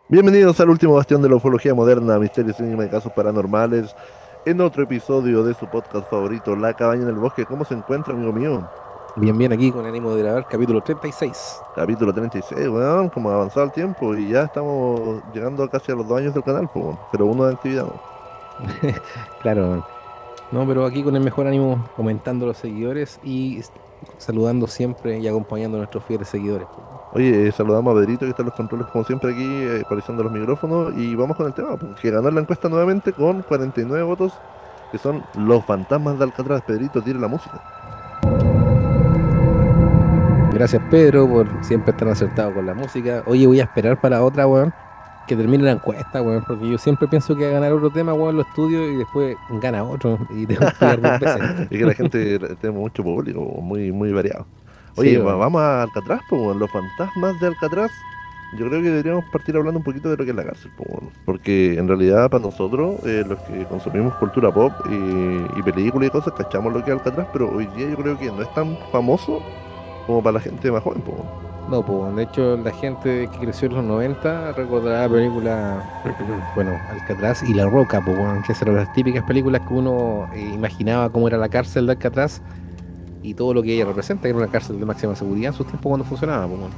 Bienvenidos al último bastión de la ufología moderna, misterios, enigmas y casos paranormales. En otro episodio de su podcast favorito, La Cabaña en el Bosque. ¿Cómo se encuentra, amigo mío? Bien, bien, aquí con ánimo de grabar capítulo 36. Capítulo 36, weón, como ha avanzado el tiempo y ya estamos llegando casi a los 2 años del canal, pues, weón, pero uno de actividad, weón. Claro, no, pero aquí con el mejor ánimo comentando a los seguidores y saludando siempre y acompañando a nuestros fieles seguidores. Oye, saludamos a Pedrito que está en los controles como siempre aquí, actualizando los micrófonos y vamos con el tema, pues, que ganó la encuesta nuevamente con 49 votos, que son los fantasmas de Alcatraz. Pedrito, tire la música. Gracias, Pedro, por siempre estar acertado con la música. Oye, voy a esperar para otra, weón, que termine la encuesta, weón, porque yo siempre pienso que va a ganar otro tema, weón, lo estudio y después gana otro y tengo que estudiar dos veces. Y que la gente, tenemos mucho público, muy, muy variado. Oye, Sí, weón. vamos a Alcatraz, pues, weón, los fantasmas de Alcatraz. Yo creo que deberíamos partir hablando un poquito de lo que es la cárcel, pues, weón, porque en realidad para nosotros, los que consumimos cultura pop y películas y cosas, cachamos lo que es Alcatraz, pero hoy día yo creo que no es tan famoso como para la gente más joven, pues, weón. No, pues, de hecho, la gente que creció en los 90 recordará la película, bueno, Alcatraz y La Roca, pues, bueno, que eran las típicas películas que uno imaginaba cómo era la cárcel de Alcatraz y todo lo que ella representa, que era una cárcel de máxima seguridad en sus tiempos cuando funcionaba, pues, bueno.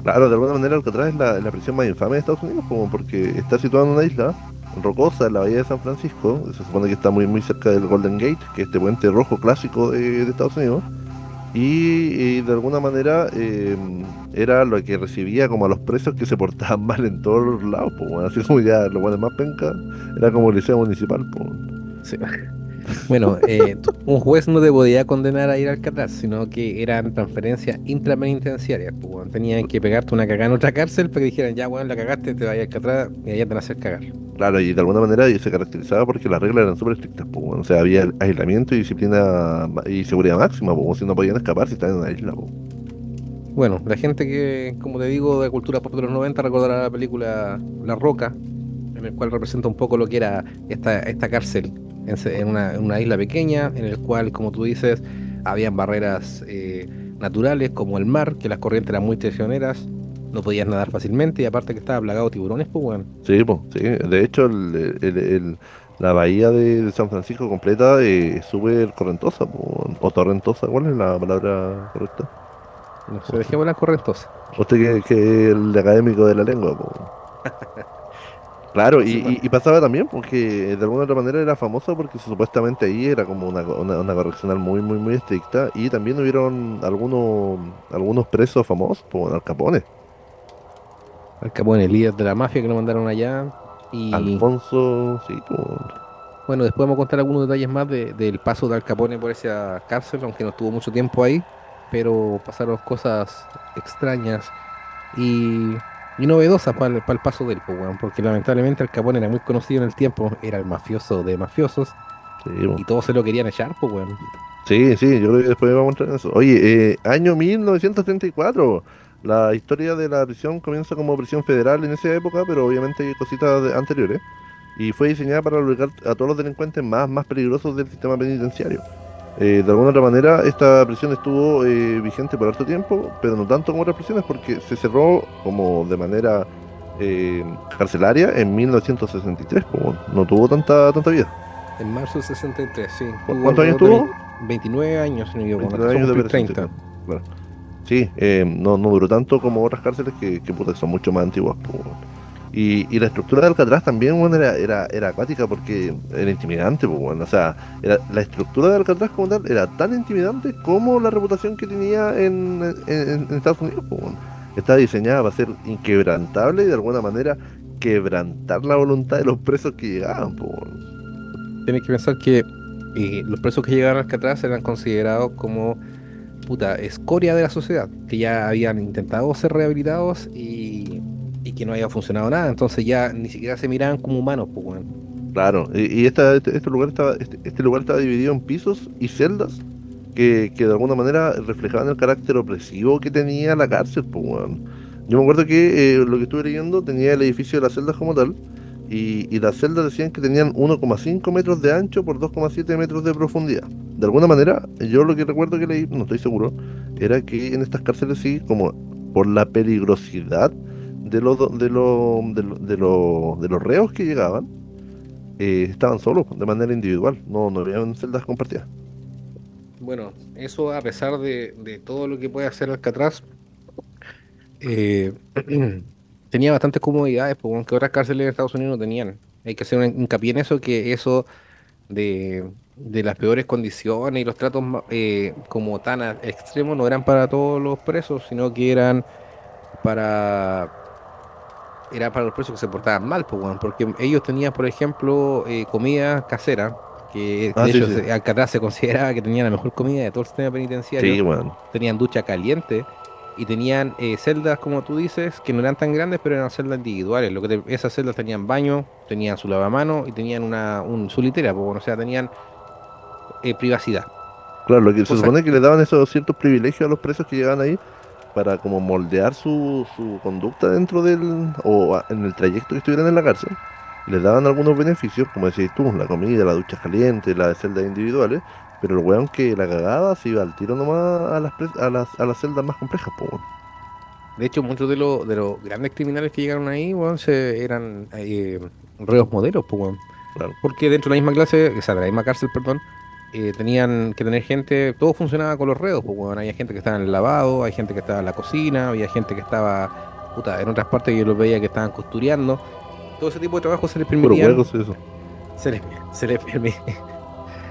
Claro, de alguna manera Alcatraz es la prisión más infame de Estados Unidos, como porque está situada en una isla rocosa en la bahía de San Francisco. Se supone que está muy, muy cerca del Golden Gate, que es este puente rojo clásico de Estados Unidos. Y de alguna manera era lo que recibía como a los presos que se portaban mal en todos los lados, pues, bueno, así como ya los buenos más penca, era como el liceo municipal, pues. Sí. Bueno, un juez no te podía condenar a ir a Alcatraz, sino que eran transferencias intrapenitenciarias, pues, bueno, tenían que pegarte una cagada en otra cárcel para que dijeran, ya, bueno, la cagaste, te vayas a Alcatraz y allá te van a hacer cagar. Claro, y de alguna manera y se caracterizaba porque las reglas eran súper estrictas, pues, bueno, o sea, había aislamiento y disciplina y seguridad máxima, pues, si no podían escapar si estaban en una isla, pues. Bueno, la gente que, como te digo, de cultura pop de los 90 recordará la película La Roca, en el cual representa un poco lo que era esta cárcel en una isla pequeña, en el cual, como tú dices, habían barreras naturales como el mar, que las corrientes eran muy traicioneras, no podías nadar fácilmente y aparte que estaba plagado de tiburones, pues bueno. Sí, pues, sí. De hecho, la bahía de San Francisco completa es súper correntosa, po, o torrentosa. ¿Cuál es la palabra correcta? No sé, Usted, dejemos las correntosas. usted que es el académico de la lengua, po. Claro, Sí, bueno, y pasaba también porque de alguna otra manera era famosa porque supuestamente ahí era como una correccional muy, muy, muy estricta y también hubieron algunos presos famosos, como Al Capone, Al Capone, el líder de la mafia que lo mandaron allá. Y Alfonso, sí, po. bueno, después vamos a contar algunos detalles más del paso de Al Capone por esa cárcel, aunque no estuvo mucho tiempo ahí, pero pasaron cosas extrañas y, y novedosas para el paso del pues, weón, porque lamentablemente Al Capone era muy conocido en el tiempo, era el mafioso de mafiosos Sí, y todos se lo querían echar, pues, weón. sí, sí, yo creo que después vamos a entrar en eso. Oye, año 1934. La historia de la prisión comienza como prisión federal en esa época, pero obviamente hay cositas anteriores. Y fue diseñada para albergar a todos los delincuentes más peligrosos del sistema penitenciario. De alguna otra manera, esta prisión estuvo vigente por harto tiempo, pero no tanto como otras prisiones, porque se cerró como de manera eh, carcelaria en 1963. Como no tuvo tanta vida. En marzo del 63, sí, tuvo ¿Cuántos años alrededor de tuvo? 29 años, si no me equivoco, no 29 alcanzó a años de cumplir operación, sí, 30. claro. Claro. Sí, no duró tanto como otras cárceles que, puta, que son mucho más antiguas, po, weón. Y la estructura de Alcatraz también, bueno, era acuática porque era intimidante, pues, bueno. O sea, la estructura de Alcatraz como tal era tan intimidante como la reputación que tenía en Estados Unidos, pues, bueno. Estaba diseñada para ser inquebrantable y de alguna manera quebrantar la voluntad de los presos que llegaban, pues, bueno. Tienes que pensar que los presos que llegaron a Alcatraz eran considerados como puta, escoria de la sociedad, que ya habían intentado ser rehabilitados y que no había funcionado nada, entonces ya ni siquiera se miraban como humanos, pues, weón. Claro, y este lugar estaba dividido en pisos y celdas que de alguna manera reflejaban el carácter opresivo que tenía la cárcel, pues, weón. Yo me acuerdo que lo que estuve leyendo tenía el edificio de las celdas como tal, y las celdas decían que tenían 1,5 metros de ancho por 2,7 metros de profundidad. De alguna manera, yo lo que recuerdo que leí, no estoy seguro, era que en estas cárceles sí, como por la peligrosidad de los reos que llegaban, estaban solos, de manera individual, no habían celdas compartidas. Bueno, eso a pesar de todo lo que puede hacer Alcatraz, eh, tenía bastantes comodidades, pues, que otras cárceles de Estados Unidos no tenían. Hay que hacer un hincapié en eso, que eso de las peores condiciones y los tratos como tan extremos no eran para todos los presos, sino que para, eran para los presos que se portaban mal, pues, weón, porque ellos tenían, por ejemplo, comida casera, que Ah, de sí, hecho sí. Alcatraz se consideraba que tenía la mejor comida de todo el sistema penitenciario. Sí, bueno. Tenían ducha caliente y tenían celdas, como tú dices, que no eran tan grandes, pero eran celdas individuales. Esas celdas tenían baño, tenían su lavamanos y tenían su litera, pues, bueno, o sea, tenían privacidad. Claro, lo que se Cosa, supone que le daban esos ciertos privilegios a los presos que llegaban ahí para como moldear su conducta dentro en el trayecto que estuvieran en la cárcel. Les daban algunos beneficios, como decís tú, la comida, la ducha caliente, las celdas individuales, pero el weón que la cagaba se iba al tiro nomás a las celdas más complejas, pues, weón. de hecho, muchos de los grandes criminales que llegaron ahí, weón, eran reos modelos, pues, weón. Claro. Porque dentro de la misma clase, o sea, de la misma cárcel, perdón, tenían que tener gente, todo funcionaba con los reos, pues, weón. Había gente que estaba en el lavado, hay gente que estaba en la cocina, había gente que estaba, puta, en otras partes yo los veía que estaban costureando. Todo ese tipo de trabajo se les Puro permitían, huecos y eso. se les, se les, permi-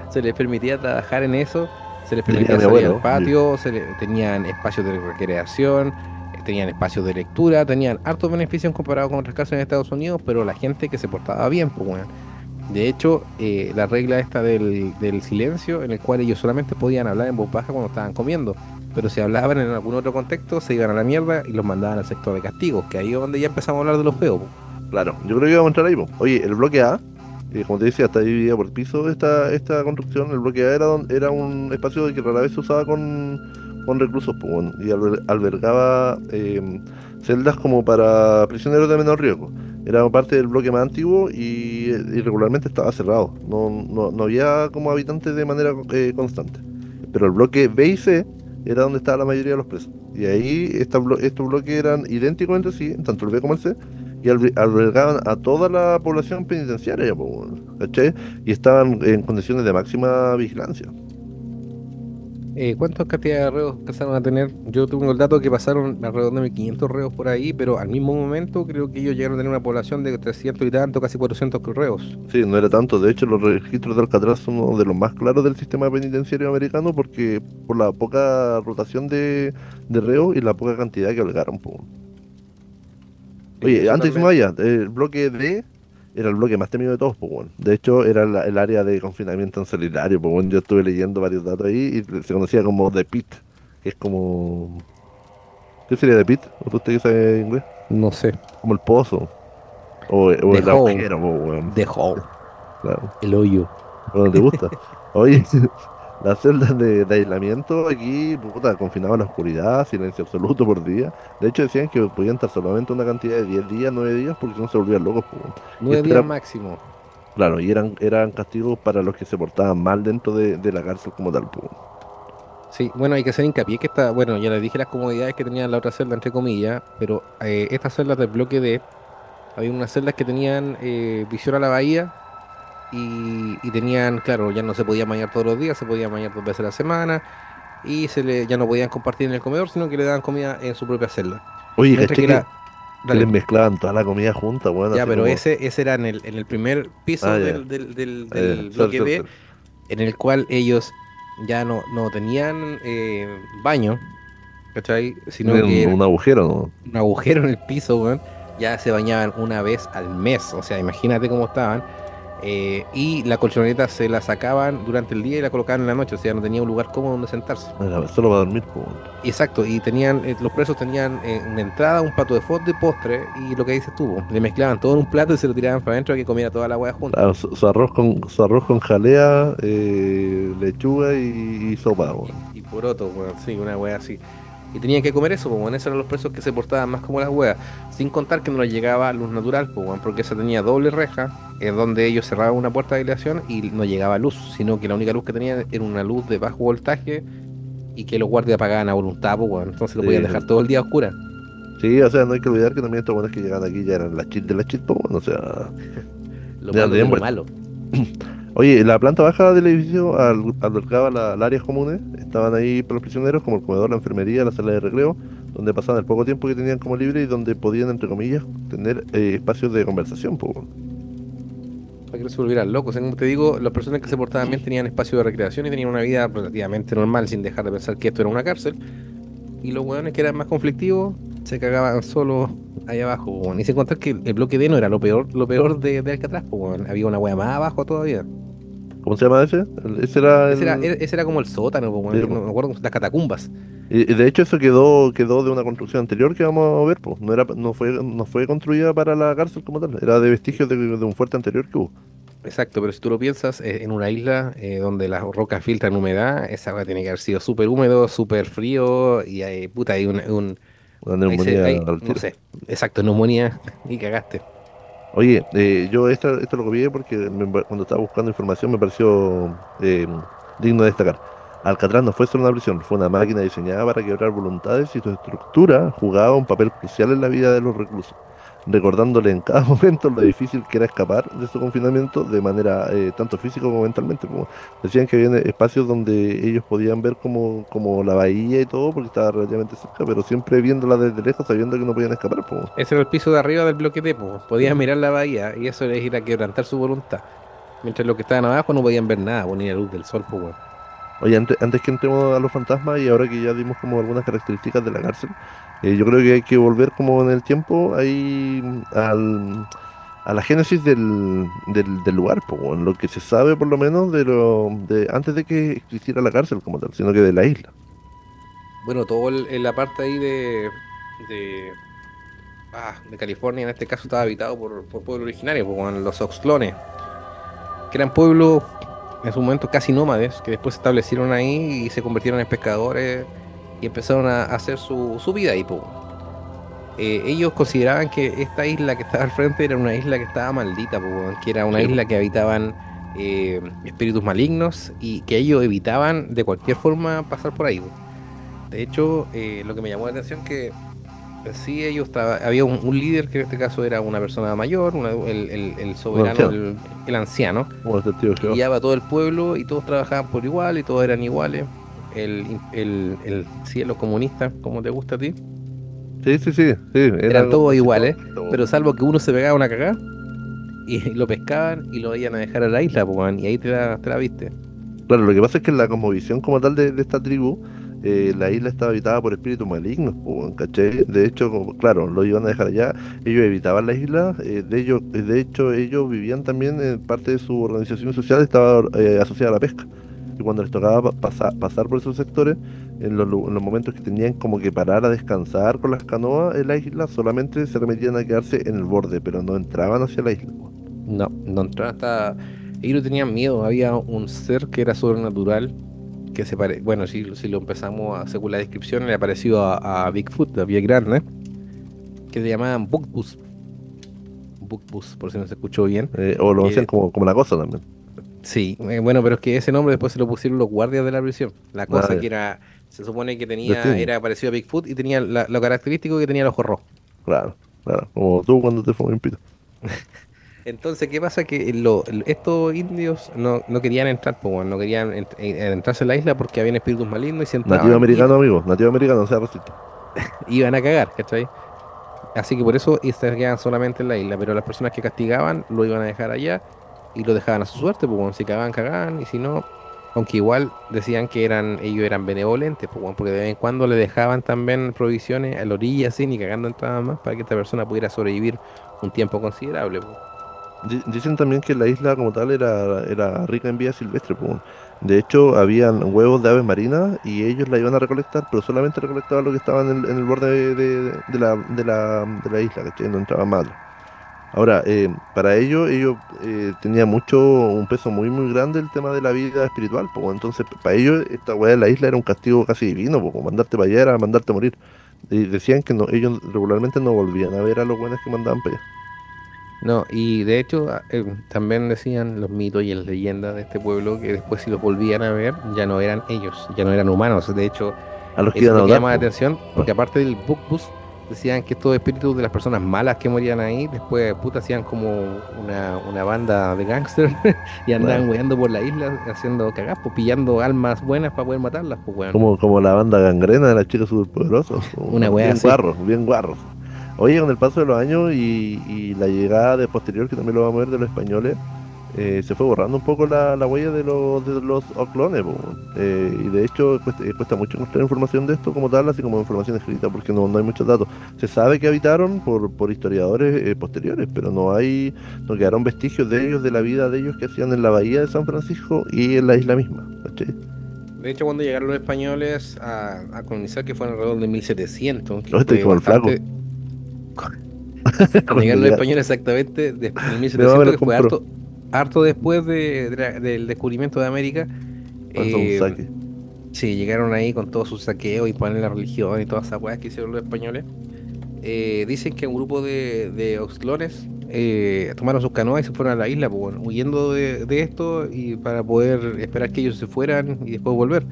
se les permitía trabajar en eso, se les Diría permitía mi salir al abuelo. Sí. patio, tenían espacios de recreación, tenían espacios de lectura, tenían hartos beneficios comparados con otras cárceles en Estados Unidos, pero la gente que se portaba bien, pues, weón. De hecho, la regla esta del silencio, en el cual ellos solamente podían hablar en voz baja cuando estaban comiendo, pero si hablaban en algún otro contexto, se iban a la mierda y los mandaban al sector de castigos, que ahí es donde ya empezamos a hablar de los feos, po. Claro, yo creo que vamos a entrar ahí, po. Oye, el bloque A, como te decía, está dividida por piso esta construcción. El bloque A era un espacio que rara vez se usaba con reclusos, po, weón, y albergaba celdas como para prisioneros de menor riesgo. Era parte del bloque más antiguo y regularmente estaba cerrado. No había como habitantes de manera constante. Pero el bloque B y C era donde estaba la mayoría de los presos. Y ahí estos bloques eran idénticos entre sí, tanto el B como el C, y albergaban a toda la población penitenciaria, po, weón, ¿cachai? Y estaban en condiciones de máxima vigilancia. ¿Cuántas cantidades de reos empezaron a tener? Yo tengo el dato que pasaron alrededor de 1.500 reos por ahí, pero al mismo momento creo que ellos llegaron a tener una población de 300 y tanto, casi 400 reos. Sí, no era tanto. De hecho, los registros de Alcatraz son uno de los más claros del sistema penitenciario americano porque por la poca rotación de reos y la poca cantidad que albergaron, po. Sí, Oye, eso antes también. hicimos allá, el bloque D era el bloque más temido de todos, po, weón. De hecho, era el área de confinamiento en solitario, po, weón. Yo estuve leyendo varios datos ahí y se conocía como The Pit, que es como... ¿Qué sería The Pit? ¿O usted que sabe inglés? No sé. Como el pozo, o The el Hole. agujero, po, weón. The Hole. Claro, El hoyo. cuando te gusta. Oye, las celdas de aislamiento aquí, puta, confinaban la oscuridad, silencio absoluto por día. De hecho, decían que podían estar solamente una cantidad de 10 días, 9 días, porque si no se volvían locos, po, weón. Y 9 esto días era, máximo. claro, y eran castigos para los que se portaban mal dentro de la cárcel como tal, po. Sí, bueno, hay que hacer hincapié que bueno, ya les dije las comodidades que tenía la otra celda, entre comillas, pero estas celdas del bloque D, había unas celdas que tenían visión a la bahía y tenían, claro, ya no se podía bañar todos los días, se podía bañar 2 veces a la semana y ya no podían compartir en el comedor, sino que le daban comida en su propia celda. Oye, Mientras caché que que, la, que les dale, mezclaban toda la comida junta, weón, ya, así pero como, ese era en el primer ah, piso ya, del sorry, bloque sorry, D, sorry. en el cual ellos ya no tenían baño, ¿cachai? Sino Tienen que un agujero, ¿no? un agujero en el piso, weón. Ya se bañaban una vez al mes, o sea, imagínate cómo estaban. Y la colchoneta se la sacaban durante el día y la colocaban en la noche, o sea, no tenía un lugar cómodo donde sentarse. Era solo para dormir, po, weón. Y exacto, y tenían, los presos tenían una entrada, un plato de fondo y postre, y lo que dices tú, le mezclaban todo en un plato y se lo tiraban para adentro que comiera toda la hueá junta. Claro, su arroz con jalea, lechuga y sopa, weón. Y poroto, weón, sí, una hueá así. Y tenían que comer eso, pues, weón, esos eran los presos que se portaban más como las weas. Sin contar que no les llegaba luz natural, pues, weón, porque esa tenía doble reja, donde ellos cerraban una puerta de aislación y no llegaba luz, sino que la única luz que tenían era una luz de bajo voltaje y que los guardias apagaban a voluntad, pues, weón, entonces lo podían Sí, dejar todo el día a oscura. Sí, o sea, no hay que olvidar que también estos buenos que llegan aquí ya eran la cheat de la cheat, pues, bueno, o sea, Lo ya malo de tenían lo vuelta. malo. Oye, la planta baja del edificio albergaba las áreas comunes, estaban ahí para los prisioneros, como el comedor, la enfermería, la sala de recreo, donde pasaban el poco tiempo que tenían como libre y donde podían, entre comillas, tener espacios de conversación, pues, bueno. Para que no se volvieran locos. O sea, como te digo, las personas que se portaban bien tenían espacio de recreación y tenían una vida relativamente normal sin dejar de pensar que esto era una cárcel. Y los hueones que eran más conflictivos se cagaban solo ahí abajo, po, weón. Y sin contar que el bloque D no era lo peor de Alcatraz, po, weón. Había una hueá más abajo todavía. ¿Cómo se llama ese? Ese era el... Ese era como el sótano, po, weón, Sí, que pues. no me acuerdo, las catacumbas. Y de hecho eso quedó de una construcción anterior que vamos a ver, pues. No fue construida para la cárcel como tal, era de vestigios de un fuerte anterior que hubo. Exacto, pero si tú lo piensas, en una isla donde las rocas filtran humedad, esa agua tiene que haber sido súper húmedo, súper frío, y hay, puta, hay Una ahí, neumonía al no tiro. sé, exacto, neumonía, y cagaste. Oye, yo esto lo copié porque cuando estaba buscando información me pareció digno de destacar. Alcatraz no fue solo una prisión, fue una máquina diseñada para quebrar voluntades y su estructura jugaba un papel crucial en la vida de los reclusos, recordándole en cada momento lo difícil que era escapar de su confinamiento de manera tanto física como mentalmente. Como decían que había espacios donde ellos podían ver como la bahía y todo porque estaba relativamente cerca, pero siempre viéndola desde lejos sabiendo que no podían escapar. Pues. Ese era el piso de arriba del bloque T, po. Podías mirar la bahía y eso era ir a quebrantar su voluntad. Mientras los que estaban abajo no podían ver nada, po, ni la luz del sol, pues, weón. Oye, antes que entremos a los fantasmas y ahora que ya dimos como algunas características de la cárcel, yo creo que hay que volver como en el tiempo ahí a la génesis del lugar, po, weón, lo que se sabe por lo menos de antes de que existiera la cárcel como tal, sino que de la isla. Bueno, todo en la parte ahí de, de California, en este caso, estaba habitado por pueblo originario, pues, weón, los Oxtlones, que eran pueblos en su momento casi nómades, que después se establecieron ahí y se convirtieron en pescadores y empezaron a hacer su vida ahí, pues. Ellos consideraban que esta isla que estaba al frente era una isla que estaba maldita, po, weón, que era una Sí, po. isla que habitaban espíritus malignos y que ellos evitaban de cualquier forma pasar por ahí, po. De hecho, lo que me llamó la atención que sí había un líder que en este caso era una persona mayor, el Un soberano, anciano, el anciano, como el testigo de que Jehová. guiaba a todo el pueblo y todos trabajaban por igual y todos eran iguales. El cielo comunista, como te gusta a ti, Sí, sí, sí, sí, era eran algo todos así iguales, comunista, pero po. salvo que uno se pegaba una cagada y lo pescaban y lo iban a dejar a la isla, pues, weón, y ahí te la viste. Claro, lo que pasa es que en la cosmovisión como tal de esta tribu, la isla estaba habitada por espíritus malignos, po, weón, ¿cachai? De hecho, claro, lo iban a dejar allá, ellos evitaban la isla, de hecho ellos vivían también, parte de su organización social estaba asociada a la pesca. Y cuando les tocaba pasar por esos sectores, en los momentos que tenían como que parar a descansar con las canoas en la isla, solamente se remitían a quedarse en el borde, pero no entraban hacia la isla, po. No, no entraba hasta... Ellos no tenían miedo, había un ser que era sobrenatural, bueno, si lo empezamos según la descripción, le apareció a Bigfoot, a Pie Grande, que se llamaban Bugbus, Bugbus, por si no se escuchó bien, O lo hacían que como la cosa también. sí, bueno, pero es que ese nombre después se lo pusieron los guardias de la prisión. La Ah, cosa ya. que era, se supone que Destino. era parecido a Bigfoot y tenía lo característico que tenía el ojo rojo. Claro, claro. Como tú cuando te fumas un pito. Entonces, ¿qué pasa? Que estos indios no querían entrar, pues, bueno, no querían entrarse en la isla porque habían espíritus malignos y si Nativo entraban americano, amigo. Nativo americano, o sea racista. iban a cagar, ¿cachai? Así que por eso y se quedaban solamente en la isla, pero las personas que castigaban lo iban a dejar allá y lo dejaban a su suerte, pues, bueno, si cagaban, cagaban, y si no, aunque igual decían que ellos eran benevolentes, pues, bueno, porque de vez en cuando le dejaban también provisiones a la orilla, así, ni cagando entraban más, para que esta persona pudiera sobrevivir un tiempo considerable, pues. Dicen también que la isla como tal era rica en vida silvestre, po. De hecho, habían huevos de aves marinas y ellos la iban a recolectar, pero solamente recolectaban lo que estaba en el borde de la isla, ¿cachai? No entraban más. Ahora, para ellos tenía un peso muy, muy grande el tema de la vida espiritual, pues entonces para ellos esta weá de la isla era un castigo casi divino, pues mandarte para allá era mandarte a morir. Y decían que no, ellos regularmente no volvían a ver a los buenos que mandaban para allá. No, y de hecho también decían los mitos y las leyendas de este pueblo que después si los volvían a ver ya no eran ellos, ya no eran humanos. De hecho, A los que eso iban es a lo que votar, llama la pues. atención, Ah, porque aparte del Bukbus, decían que estos espíritus de las personas malas que morían ahí, después, puta, hacían como una banda de gángsters y Claro. andaban weando por la isla haciendo cagás, pues pillando almas buenas para poder matarlas, pues weón. Como la banda gangrena de las chicas superpoderosas, Una wea bien así. guarros, bien guarros. Oye, con el paso de los años y la llegada de posterior, que también lo vamos a ver de los españoles, se fue borrando un poco la huella de los clones, po. Y de hecho cuesta mucho encontrar información de esto como tal, así como información escrita, porque no hay muchos datos. Se sabe que habitaron por historiadores posteriores, pero no quedaron vestigios de ellos, de la vida de ellos que hacían en la bahía de San Francisco y en la isla misma, ¿cachai? De hecho, cuando llegaron los españoles a colonizar, que fue alrededor de 1700, que No, estoy fue como el flaco. bastante. Cuando Cuando llegaron los llega, españoles exactamente en el mi mamá me 1700, lo que fue compró. harto después del descubrimiento de América, Pasó un eh, saque. sí, llegaron ahí con todo su saqueo y ponen la religión y todas esas weas que hicieron los españoles. Dicen que un grupo de oxlones tomaron sus canoas y se fueron a la isla, pues, bueno, huyendo de esto y para poder esperar que ellos se fueran y después volver.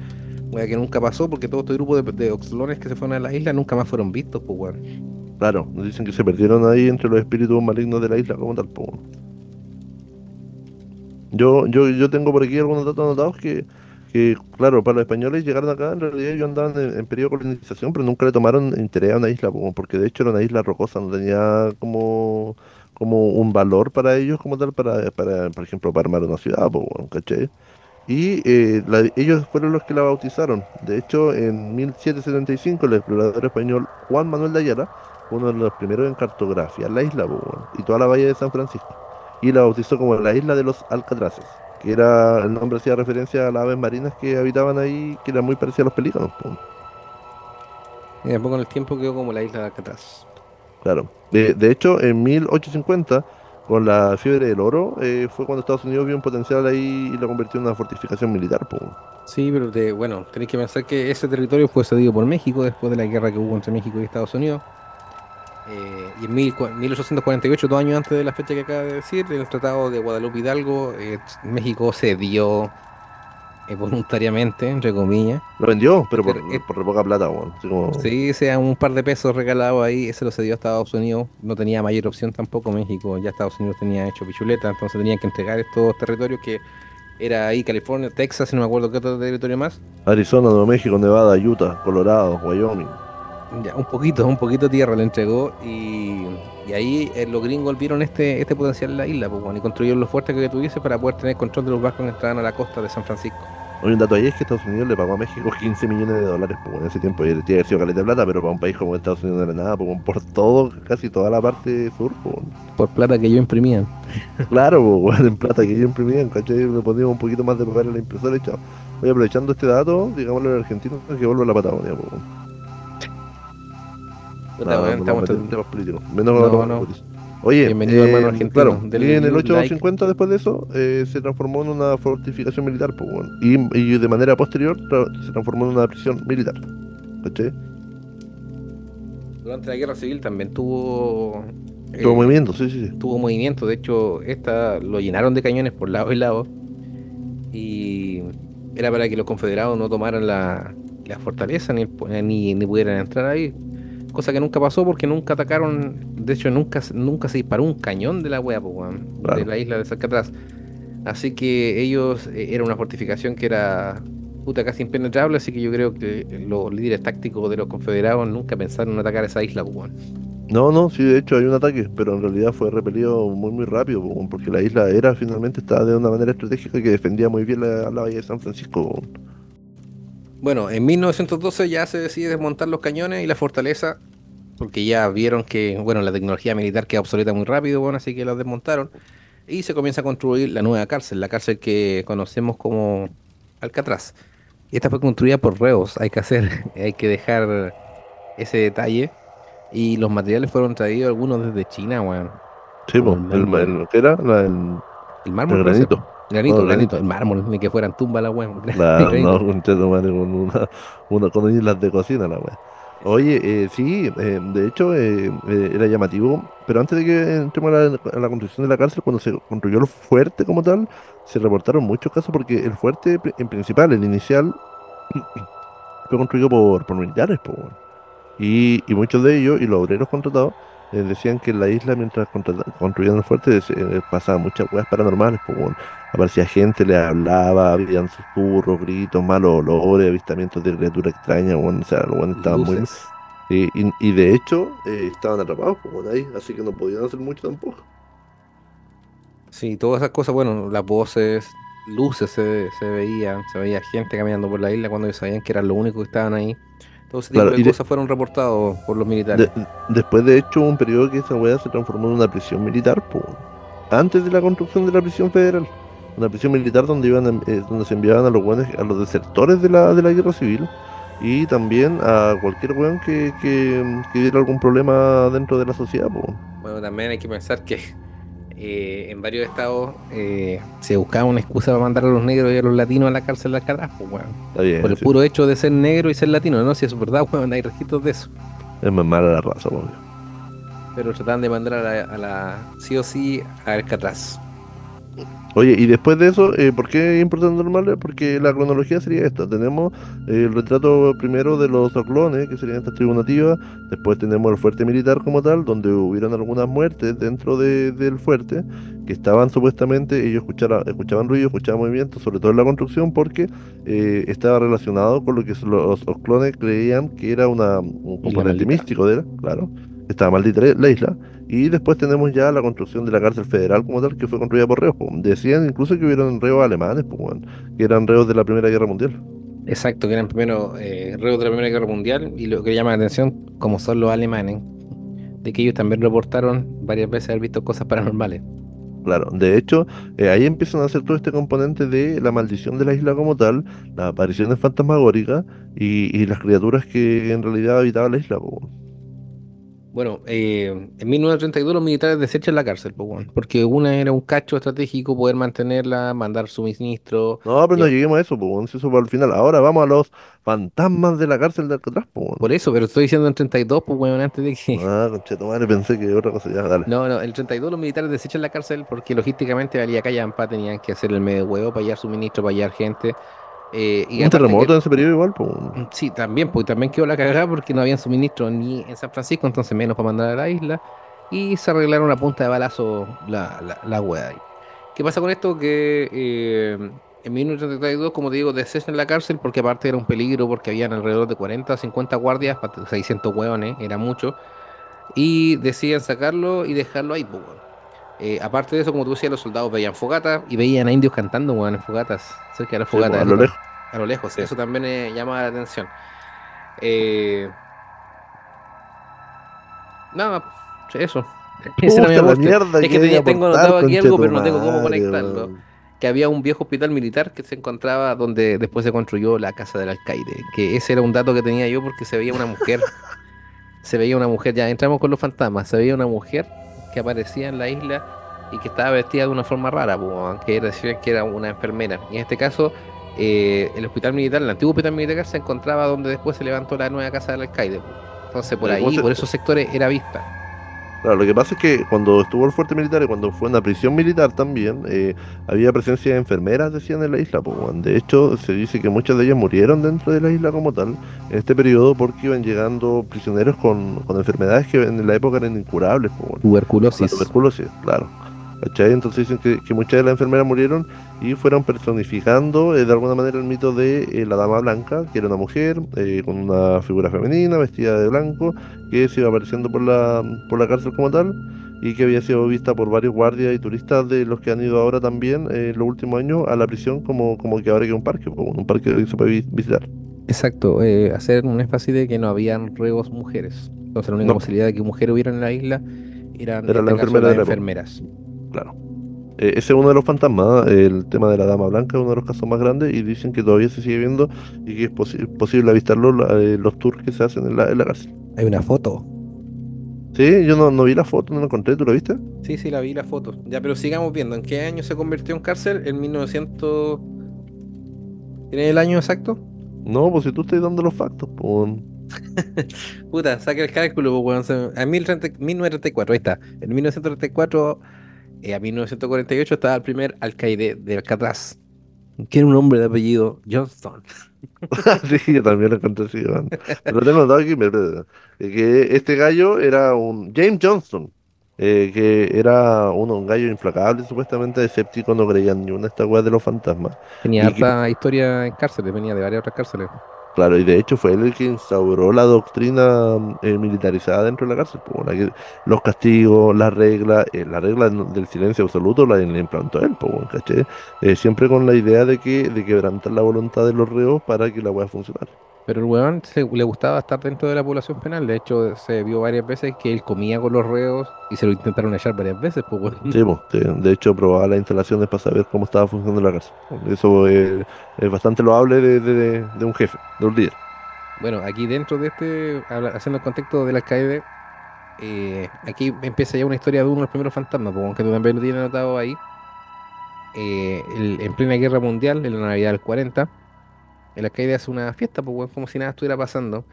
Wea que nunca pasó porque todo este grupo de oxlones que se fueron a la isla nunca más fueron vistos, pues, weón. Claro, nos dicen que se perdieron ahí entre los espíritus malignos de la isla, como tal, po. Yo tengo por aquí algunos datos anotados claro, para los españoles llegaron acá, en realidad ellos andaban en periodo de colonización, pero nunca le tomaron interés a una isla, po, porque de hecho era una isla rocosa, no tenía como un valor para ellos como tal, por ejemplo, para armar una ciudad, po, weón, ¿cachai? Y ellos fueron los que la bautizaron. De hecho, en 1775 el explorador español Juan Manuel de Ayala fue uno de los primeros en cartografiar la isla, po, weón, y toda la bahía de San Francisco. Y la bautizó como la isla de los Alcatraces, que era el nombre hacía referencia a las aves marinas que habitaban ahí, que eran muy parecidas a los pelícanos, po. Y después con el tiempo quedó como la isla de Alcatraz. Claro. De hecho, en 1850, con la fiebre del oro, fue cuando Estados Unidos vio un potencial ahí y lo convirtió en una fortificación militar, po. Sí, pero bueno, tenéis que pensar que ese territorio fue cedido por México después de la guerra que hubo entre México y Estados Unidos. Y en 1848, 2 años antes de la fecha que acaba de decir, en el Tratado de Guadalupe Hidalgo, México cedió voluntariamente, entre comillas. Lo vendió, pero Este, et- por re poca plata, weón. Así como, sí, sea un par de pesos regalados ahí, ese lo cedió a Estados Unidos. No tenía mayor opción tampoco México, ya Estados Unidos tenía hecho pichuleta, entonces tenían que entregar estos territorios que era ahí California, Texas, y no me acuerdo qué otro territorio más. Arizona, Nuevo México, Nevada, Utah, Colorado, Wyoming. Ya, un poquito de tierra le entregó y ahí los gringos vieron este potencial en la isla, pues, bueno, y construyeron los fuertes que tuviese para poder tener control de los barcos que entraban a la costa de San Francisco. Hoy un dato ahí es que Estados Unidos le pagó a México 15 millones de dólares, pues en ese tiempo y tiene que haber sido caleta de plata, pero para un país como Estados Unidos no era nada, pues por todo, casi toda la parte sur, pues. Por plata que ellos imprimían. Claro, pues weón, en plata que ellos imprimían, ¿cachai? Le poníamos un poquito más de papel a la impresora y chao. Oye, aprovechando este dato, digámosle al argentino que vuelva a la Patagonia, pues. Puta, Nada, weón, no nos estamos... metemos en temas políticos, menos a No, los no. Boris. Oye, Bienvenido, hermano argentino. claro, y Denle en el like. 850 después de eso se transformó en una fortificación militar, pues, weón. Y de manera posterior se transformó en una prisión militar, ¿cachai? Durante la guerra civil también tuvo, Todo eh, movimiento, sí, sí, sí. tuvo movimiento. De hecho, esta lo llenaron de cañones por lado y lado. Y era para que los confederados no tomaran la fortaleza ni pudieran entrar ahí. Cosa que nunca pasó porque nunca atacaron. De hecho, nunca se disparó un cañón de la wea, po, weón, de Claro. la isla de Alcatraz. Así que ellos, era una fortificación que era puta casi impenetrable. Así que yo creo que los líderes tácticos de los confederados nunca pensaron en atacar esa isla, po, weón. No, no, sí, de hecho hay un ataque, pero en realidad fue repelido muy, muy rápido, po, weón, porque la isla era finalmente estaba de una manera estratégica que defendía muy bien la bahía de San Francisco, weón. Bueno, en 1912 ya se decide desmontar los cañones y la fortaleza, porque ya vieron que, bueno, la tecnología militar queda obsoleta muy rápido, bueno, así que la desmontaron. Y se comienza a construir la nueva cárcel, la cárcel que conocemos como Alcatraz. Y esta fue construida por reos, hay que hacer, hay que dejar ese detalle. Y los materiales fueron traídos algunos desde China, weón, Sí, como pues, ¿qué era? el El mármol parece. granito. No, Granito, el granito, granito. el mármol, ni que fueran tumba la weón, el Claro, no, granito. madre, con con islas de cocina, la wea. Oye, sí, de hecho era llamativo, pero antes de que entremos a la construcción de la cárcel, cuando se construyó el fuerte como tal, se reportaron muchos casos porque el fuerte en principal, el inicial, fue construido por militares, po, weón. Y muchos de ellos, y los obreros contratados, decían que en la isla, mientras construían el fuerte, pasaban muchas weas paranormales, pues, weón. Aparecía gente, le hablaba, habían susurros, gritos, malos olores, avistamientos de criaturas extrañas, weón. O sea, los weones estaban muy... Luces. y de hecho, estaban atrapados, pues, weón, ahí, así que no podían hacer mucho tampoco. Sí, todas esas cosas, bueno, las voces, luces se veían, se veía gente caminando por la isla cuando ellos sabían que eran los únicos que estaban ahí. Todo ese tipo Claro, de cosas fueron reportados por los militares. de- después de hecho hubo un periodo que esa wea se transformó en una prisión militar, pues, antes de la construcción de la prisión federal. Una prisión militar donde donde se enviaban a los weones, a los desertores de la guerra civil y también a cualquier weón que diera algún problema dentro de la sociedad, pues. Bueno, también hay que pensar que en varios estados se buscaba una excusa para mandar a los negros y a los latinos a la cárcel de Alcatraz, pues, weón. Está Por bien, el sí. puro hecho de ser negro y ser latino, ¿no? Si eso es verdad, weón, hay registros de eso. Es más mala la raza, pues. Pero trataban de mandar sí o sí a Alcatraz. Oye, y después de eso, ¿por qué es importante normal? Porque la cronología sería esta. Tenemos el retrato primero de los oclones, que serían estas tribus nativas. Después tenemos el fuerte militar como tal, donde hubieron algunas muertes dentro del fuerte, que estaban supuestamente, ellos escuchaban ruido, escuchaban movimientos, sobre todo en la construcción, porque estaba relacionado con lo que los oclones creían que era un Isla componente maldita. místico de él, claro. Estaba maldita la isla. Y después tenemos ya la construcción de la cárcel federal como tal, que fue construida por reos, po. Decían incluso que hubieron reos alemanes, po, weón, que eran reos de la Primera Guerra Mundial. Exacto, que eran primero reos de la Primera Guerra Mundial y lo que llama la atención, como son los alemanes, de que ellos también reportaron varias veces haber visto cosas paranormales. Claro, de hecho, ahí empiezan a hacer todo este componente de la maldición de la isla como tal, las apariciones fantasmagóricas y las criaturas que en realidad habitaban la isla, po, weón. Bueno, en 1932 los militares desechan la cárcel, pues, weón, porque una era un cacho estratégico poder mantenerla, mandar suministro. No, pero no lle- lleguemos a eso, po, weón, si eso para el final. Ahora vamos a los fantasmas de la cárcel de Alcatraz, po, weón. Por eso, pero estoy diciendo en 32, pues, weón, antes de que... Ah, conchetumare, pensé que otra cosa, ya, dale. No, no, en el 32 los militares desechan la cárcel porque logísticamente valía callampa, tenían que hacer el medio huevo para hallar suministro, para hallar gente. Y Un aparte terremoto que en ese periodo igual, po, weón. sí, también, pues también quedó la cagada porque no habían suministro ni en San Francisco, entonces menos para mandar a la isla. Y se arreglaron a punta de balazo la wea ahí. ¿Qué pasa con esto? Que en 1932, como te digo, desechan la cárcel porque aparte era un peligro, porque habían alrededor de 40 o 50 guardias, 600 hueones, era mucho. Y deciden sacarlo y dejarlo ahí, pues, weón. Aparte de eso, como tú decías, los soldados veían fogatas y veían a indios cantando, weón, en fogatas, cerca de la Sí, fogata, pues, a lo lejos. a lo lejos. Sí. Eso también llama la atención. Eh, Nada, eso. Ese era mi Puta la aporte. mierda Es que que hay que tengo aportar, anotado aquí algo, pero no tengo cómo conchetumare, conectarlo. weón. Que había un viejo hospital militar que se encontraba donde después se construyó la casa del alcaide. Que ese era un dato que tenía yo porque se veía una mujer. Se veía una mujer, ya entramos con los fantasmas. Se veía una mujer que aparecía en la isla y que estaba vestida de una forma rara, po, que decían que era una enfermera. Y en este caso, el hospital militar, el antiguo hospital militar, se encontraba donde después se levantó la nueva casa del alcaide, po. Entonces, por ¿Cómo ahí, se...? por esos sectores, era vista. Claro, lo que pasa es que cuando estuvo el fuerte militar y cuando fue una prisión militar también, había presencia de enfermeras, decían, en la isla, po, weón. De hecho, se dice que muchas de ellas murieron dentro de la isla como tal, en este periodo, porque iban llegando prisioneros con enfermedades que en la época eran incurables, po, weón. Como la Tuberculosis. tuberculosis, claro. ¿Cachai? Entonces dicen que muchas de las enfermeras murieron y fueron personificando de alguna manera el mito de la Dama Blanca, que era una mujer con una figura femenina, vestida de blanco, que se iba apareciendo por la cárcel como tal y que había sido vista por varios guardias y turistas de los que han ido ahora también en los últimos años a la prisión como que ahora que es un parque, po, un parque que se puede visitar. Exacto, hacer un énfasis de que no habían reos mujeres. Entonces, la única No, posibilidad de que mujeres hubieran en la isla eran, en era la este caso, enfermera las de la época, enfermeras. claro. Ese es uno de los fantasmas, el tema de la Dama Blanca es uno de los casos más grandes y dicen que todavía se sigue viendo y que es posible avistarlo los tours que se hacen en la cárcel. Hay una foto. Sí, yo no vi la foto, no la encontré, ¿tú la viste? Sí, sí, la vi la foto. Ya, pero sigamos viendo. ¿En qué año se convirtió en cárcel? En 1900. ¿Tiene el año exacto? No, pues si tú estás dando los factos, pues. Puta, saca el cálculo, pues, weón. En 1934, ahí está. En 1934 a 1948 estaba el primer alcaide de Alcatraz. que era un hombre de apellido Johnston. Sí, yo también lo encontré así, weón. Pero tengo notado aquí, que este gallo era un James Johnston, que era un gallo implacable, supuestamente escéptico, no creía en ni una de estas weas de los fantasmas. Tenía Y que harta historia en cárceles, venía de varias otras cárceles. claro, y de hecho fue él el que instauró la doctrina militarizada dentro de la cárcel, pues, los castigos, la regla del silencio absoluto la implantó él, pues, bueno, ¿cachai? Siempre con la idea de quebrantar la voluntad de los reos para que la pueda funcionar. Pero el weón le gustaba estar dentro de la población penal. De hecho, se vio varias veces que él comía con los reos y se lo intentaron echar varias veces, pues weón. Sí, pues, sí, de hecho probaba las instalaciones para saber cómo estaba funcionando la cárcel. Eso es bastante loable de un jefe, de un líder. Bueno, aquí dentro de haciendo el contexto del alcaide, aquí empieza ya una historia de uno de los primeros fantasmas, pues, aunque tú también lo tienes anotado ahí. En plena guerra mundial, en la Navidad del 40, el alcaide hace una fiesta, pues weón, como si nada estuviera pasando.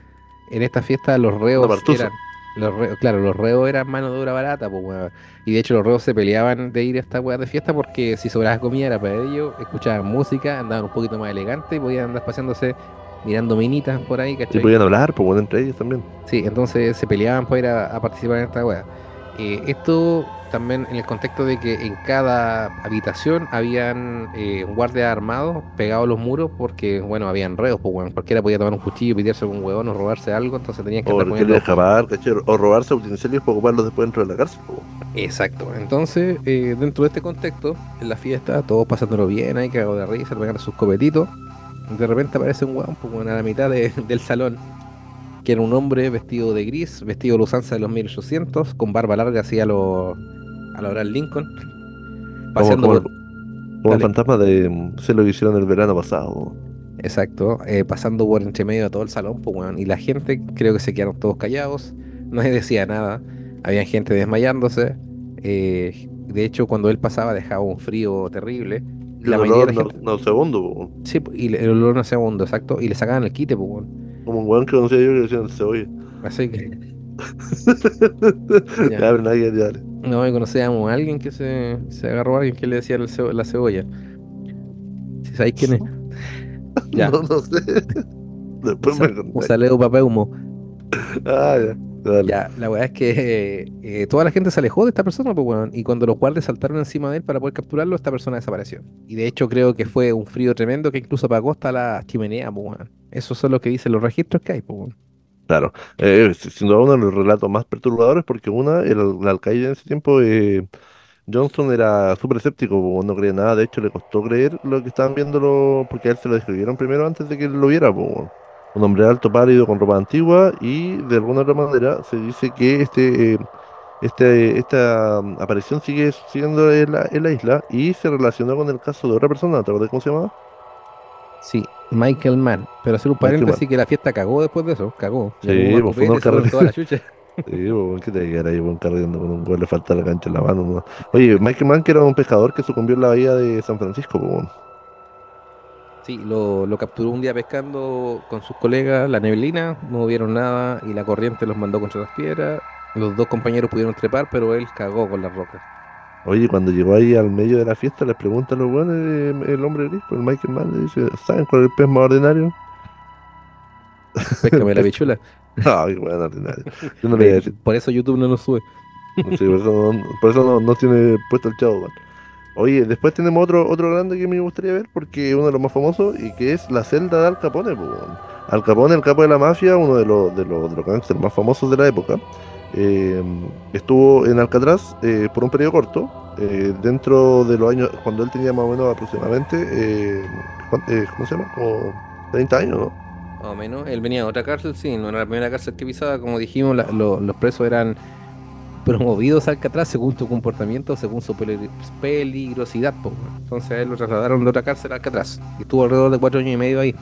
En esta fiesta los Una reos partusa. eran, claro, los reos eran mano de obra barata, pues weón. Y de hecho los reos se peleaban de ir a esta weá de fiesta porque si sobraba comida era para ellos, escuchaban música, andaban un poquito más elegantes y podían andar paseándose mirando minitas por ahí, Y ¿cachai? podían hablar, pues bueno, entre ellos también. Sí, entonces se peleaban para ir a participar en esta weá. Esto también en el contexto de que en cada habitación habían guardias armados pegados a los muros porque, bueno, habían reos, pues bueno, cualquiera podía tomar un cuchillo, pitearse algún huevón o robarse algo, entonces tenían que O andar querer poniendo. escapar, ¿cachai? O robarse utensilios para ocuparlos después dentro de la cárcel, pues. Exacto, entonces dentro de este contexto, en la fiesta, todos pasándolo bien, ahí cagados de risa, pegando sus copetitos, de repente aparece un huevón, pues bueno, a la mitad del salón que era un hombre vestido de gris, vestido de la usanza de los 1800 con barba larga así a lo Abraham Lincoln, Como, paseando como el, por, como el dale, fantasma de sé lo que hicieron el verano pasado. exacto, pasando por entre medio de todo el salón, pues, weón, y la gente creo que se quedaron todos callados, nadie decía nada, había gente desmayándose, de hecho cuando él pasaba dejaba un frío terrible, y Y el la mayoría olor de la gente, nauseabundo, po. sí, y el olor no hacía hondo, exacto, y le sacaban el quite, pues, weón. Como un weón que conocía yo que le decían el cebolla. Así que, Ya, ya, pero nadie, dale. no, y conocíamos a alguien que se agarró a alguien que le decía la cebolla. Si sabéis quién es. Ya, No, no sé. Después me un contáis. saleo papá humo. Ah, ya, dale. Ya, la weá es que toda la gente se alejó de esta persona, pues weón. Y cuando los guardias saltaron encima de él para poder capturarlo, esta persona desapareció. Y de hecho creo que fue un frío tremendo que incluso apagó hasta la chimenea, pues weón. Eso son lo que dicen los registros que hay, pues weón. Claro. Sin duda uno de los relatos más perturbadores porque el alcaide en ese tiempo, Johnson era súper escéptico, po, no creía nada. De hecho, le costó creer lo que estaban viéndolo porque a él se lo describieron primero antes de que él lo viera, po. Un hombre alto, pálido, con ropa antigua y de alguna otra manera se dice que esta aparición sigue siendo en la isla y se relacionó con el caso de otra persona, ¿te acuerdas cómo se llamaba? Sí, Michael Mann. Pero hacer un Michael Mann. paréntesis que la fiesta cagó después de eso, cagó. Llamó Sí, más pues fue unos copete, se fueron carretes. toda la chucha. Sí, pues que te quedara ahí, buen carreteando con un gol, le falta la cancha en la mano, ¿no? Oye, Michael Mann que era un pescador que sucumbió en la bahía de San Francisco, pues. Sí, lo capturó un día pescando con sus colegas, la neblina, no vieron nada y la corriente los mandó contra las piedras. Los dos compañeros pudieron trepar, pero él cagó con las rocas. Oye, cuando llegó ahí al medio de la fiesta, les pregunta a los buenos, el hombre gris, pues el Michael Mann, le dice, ¿saben cuál es el pez más ordinario? El Péscame la pez. bichula. Ay, bueno, ordinario. Yo no le voy a decir, Por eso YouTube no nos sube. no sé, por eso no tiene puesto el chavo, weón. Oye, después tenemos otro grande que me gustaría ver, porque es uno de los más famosos, y que es la celda de Al Capone, pues, weón. Al Capone, el capo de la mafia, uno de los gángsters más famosos de la época, eh, estuvo en Alcatraz por un periodo corto, dentro de los años, cuando él tenía más o menos aproximadamente, ¿cómo se llama? Como 30 años, ¿no? Más o menos. Él venía de otra cárcel, sí, no era la primera cárcel que pisaba. Como dijimos, los presos eran promovidos a Alcatraz según su comportamiento, según su peligrosidad, po, weón. Entonces a él lo trasladaron de otra cárcel a Alcatraz. Y estuvo alrededor de 4 años y medio ahí.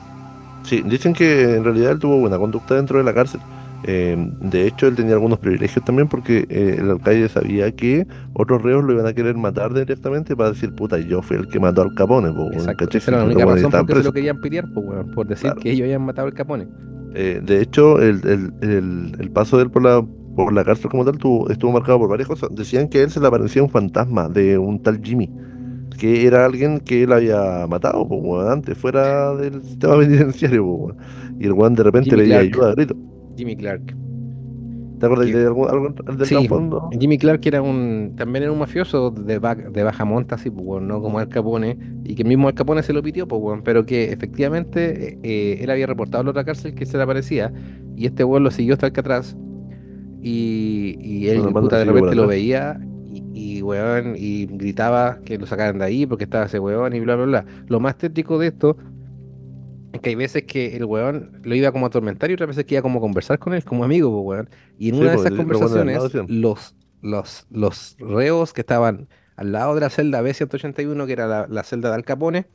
Sí, dicen que en realidad él tuvo buena conducta dentro de la cárcel. De hecho, él tenía algunos privilegios también porque el alcaide sabía que otros reos lo iban a querer matar directamente para decir, puta, yo fui el que mató al Capone, po, weón, Exacto. ¿cachai? Esa Si era la los única buenos ya razón por estaban qué se lo presos, querían pelear, pues, weón, por decir claro. que ellos habían matado al Capone. De hecho, el paso de él por la cárcel como tal estuvo marcado por varias cosas. Decían que a él se le aparecía un fantasma de un tal Jimmy, que era alguien que él había matado, pues, weón, antes, fuera del sistema penitenciario, pues, weón. Y el weón de repente Jimmy pedía Clark. ayuda a gritos. Jimmy Clark. ¿Te acuerdas Que de algo del sí, trasfondo? Jimmy Clark era también era un mafioso de baja monta, así, pues, weón, no como Al Capone, y que mismo Al Capone se lo pidió, pues, weón, pero que efectivamente él había reportado a la otra cárcel que se le aparecía, y este weón lo siguió hasta Alcatraz, y Menos él, mal no puta, de siguió por repente lo atrás. veía, weón, y gritaba que lo sacaran de ahí porque estaba ese weón, y bla, bla, bla. Lo más tétrico de esto es que hay veces que el weón lo iba como a atormentar y otras veces que iba como a conversar con él como amigo, pues, weón. Y en Sí, una de pues esas los buenos al lado conversaciones, decían. los reos que estaban al lado de la celda B181, que era la celda de Al Capone,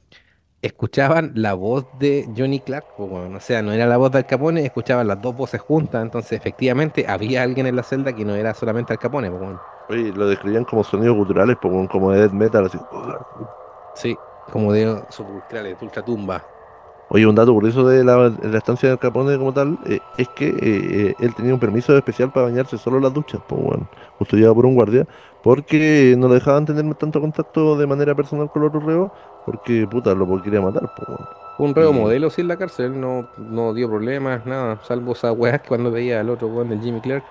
escuchaban la voz de Johnny Clark, pues, weón. O sea, no era la voz de Al Capone, escuchaban las dos voces juntas. Entonces, efectivamente, había alguien en la celda que no era solamente Al Capone, pues, weón. Oye, lo describían como sonidos guturales, pues, weón, como de death metal, así. Sí, como de sepulcrales, de ultratumba. Oye, un dato curioso de la estancia del Capone como tal, es que él tenía un permiso especial para bañarse solo en las duchas, pues, bueno, custodiado por un guardia, porque no le dejaban tener tanto contacto de manera personal con los otros reos, porque, puta, lo quería matar, pues, bueno. Fue un reo Y, modelo sí en la cárcel, no dio problemas, nada, salvo esas weas que cuando veía al otro weón del Jimmy Clark,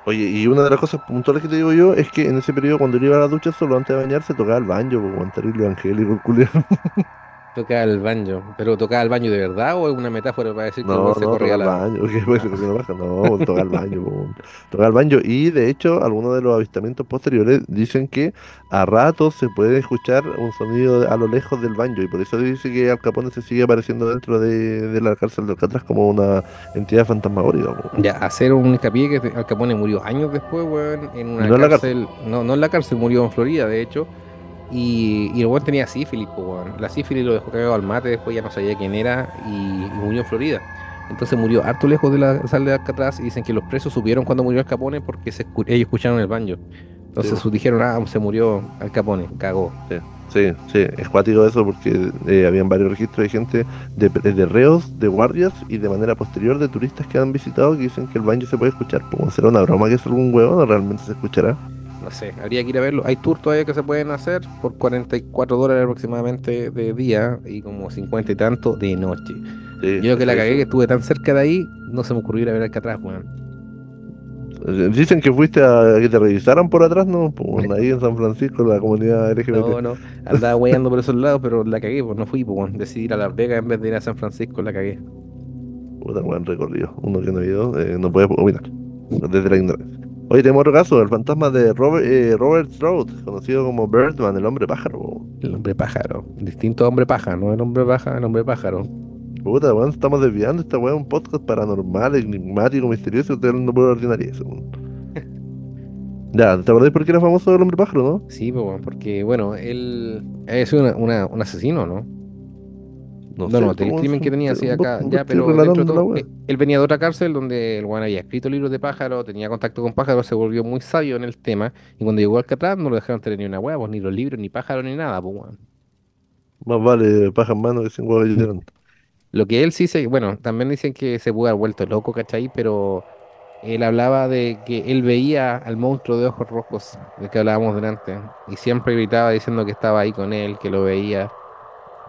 oye, y una de las cosas puntuales que te digo yo es que en ese periodo cuando él iba a la ducha solo antes de bañarse tocaba el banjo, pues, bueno, terrible evangélico, el culiao. tocaba el baño. ¿Pero tocaba el baño de verdad o es una metáfora para decir que el No, weón se no, toca corría el la... baño, que puede Ah, ser que no baja, no, toca el baño, po, toca el baño. Y de hecho, algunos de los avistamientos posteriores dicen que a ratos se puede escuchar un sonido a lo lejos del baño, y por eso dice que Al Capone se sigue apareciendo dentro de la cárcel de Alcatraz como una entidad fantasmagórica, po. ya, hacer un hincapié que Al Capone murió años después, weón, en Y una no en la cárcel. cárcel, no en la cárcel, murió en Florida, de hecho, y el weón tenía sífilis, pues, weón. La sífilis lo dejó cagado al mate, después ya no sabía quién era y murió en Florida. Entonces murió harto lejos de la sala de Alcatraz y dicen que los presos supieron cuando murió Al Capone porque ellos escucharon el banjo. Sí, Entonces po, dijeron, ah, se murió Al Capone, cagó. sí, sí, sí, es cuático eso porque habían varios registros de gente, de reos, de guardias y de manera posterior de turistas que han visitado que dicen que el baño se puede escuchar. Pues será una broma que es algún huevo, no realmente se escuchará. No sé, habría que ir a verlo. Hay tours todavía que se pueden hacer por $44 aproximadamente de día y como 50 y tanto de noche. Sí, Yo lo que la cagué, que pesadísimo. estuve tan cerca de ahí, no se me ocurrió ir a ver Alcatraz, weón. Dicen que fuiste a que te revisaran por atrás, ¿no? Pues ahí en San Francisco, la comunidad LGBT. No, andaba weyando por esos lados, pero la cagué, pues no fui, pues, weón. Decidí ir a Las Vegas en vez de ir a San Francisco, la cagué. Puta, buen recorrido. Uno que no ha ido, no puede opinar. Desde la ignorancia. Oye, tenemos otro caso, el fantasma de Robert Stroud, conocido como Birdman, el hombre pájaro, po. El hombre pájaro. Distinto a hombre paja, no el hombre paja, el hombre pájaro. Puta, weón, estamos desviando esta weá, un podcast paranormal, enigmático, misterioso, estoy hablando por ordinaria eso, weón. Ya, ¿te acordás por qué era famoso el hombre pájaro, no? Sí, pues, weón, porque, bueno, él es un asesino, ¿no? No No, sé, no, del pues, crimen que tenía así acá, vos ya, estoy pero dentro de relatando la todo, weá. él venía de otra cárcel donde el weón había escrito libros de pájaros, tenía contacto con pájaros, se volvió muy sabio en el tema, y cuando llegó al Alcatraz no lo dejaron tener ni una hueá, pues, ni los libros, ni pájaros, ni nada, pues, weón. Más vale paja en mano que sin huevo llorando. Lo que él sí se, bueno, también dicen que se pudo haber vuelto loco, ¿cachai? Pero él hablaba de que él veía al monstruo de ojos rojos del que hablábamos delante, y siempre gritaba diciendo que estaba ahí con él, que lo veía.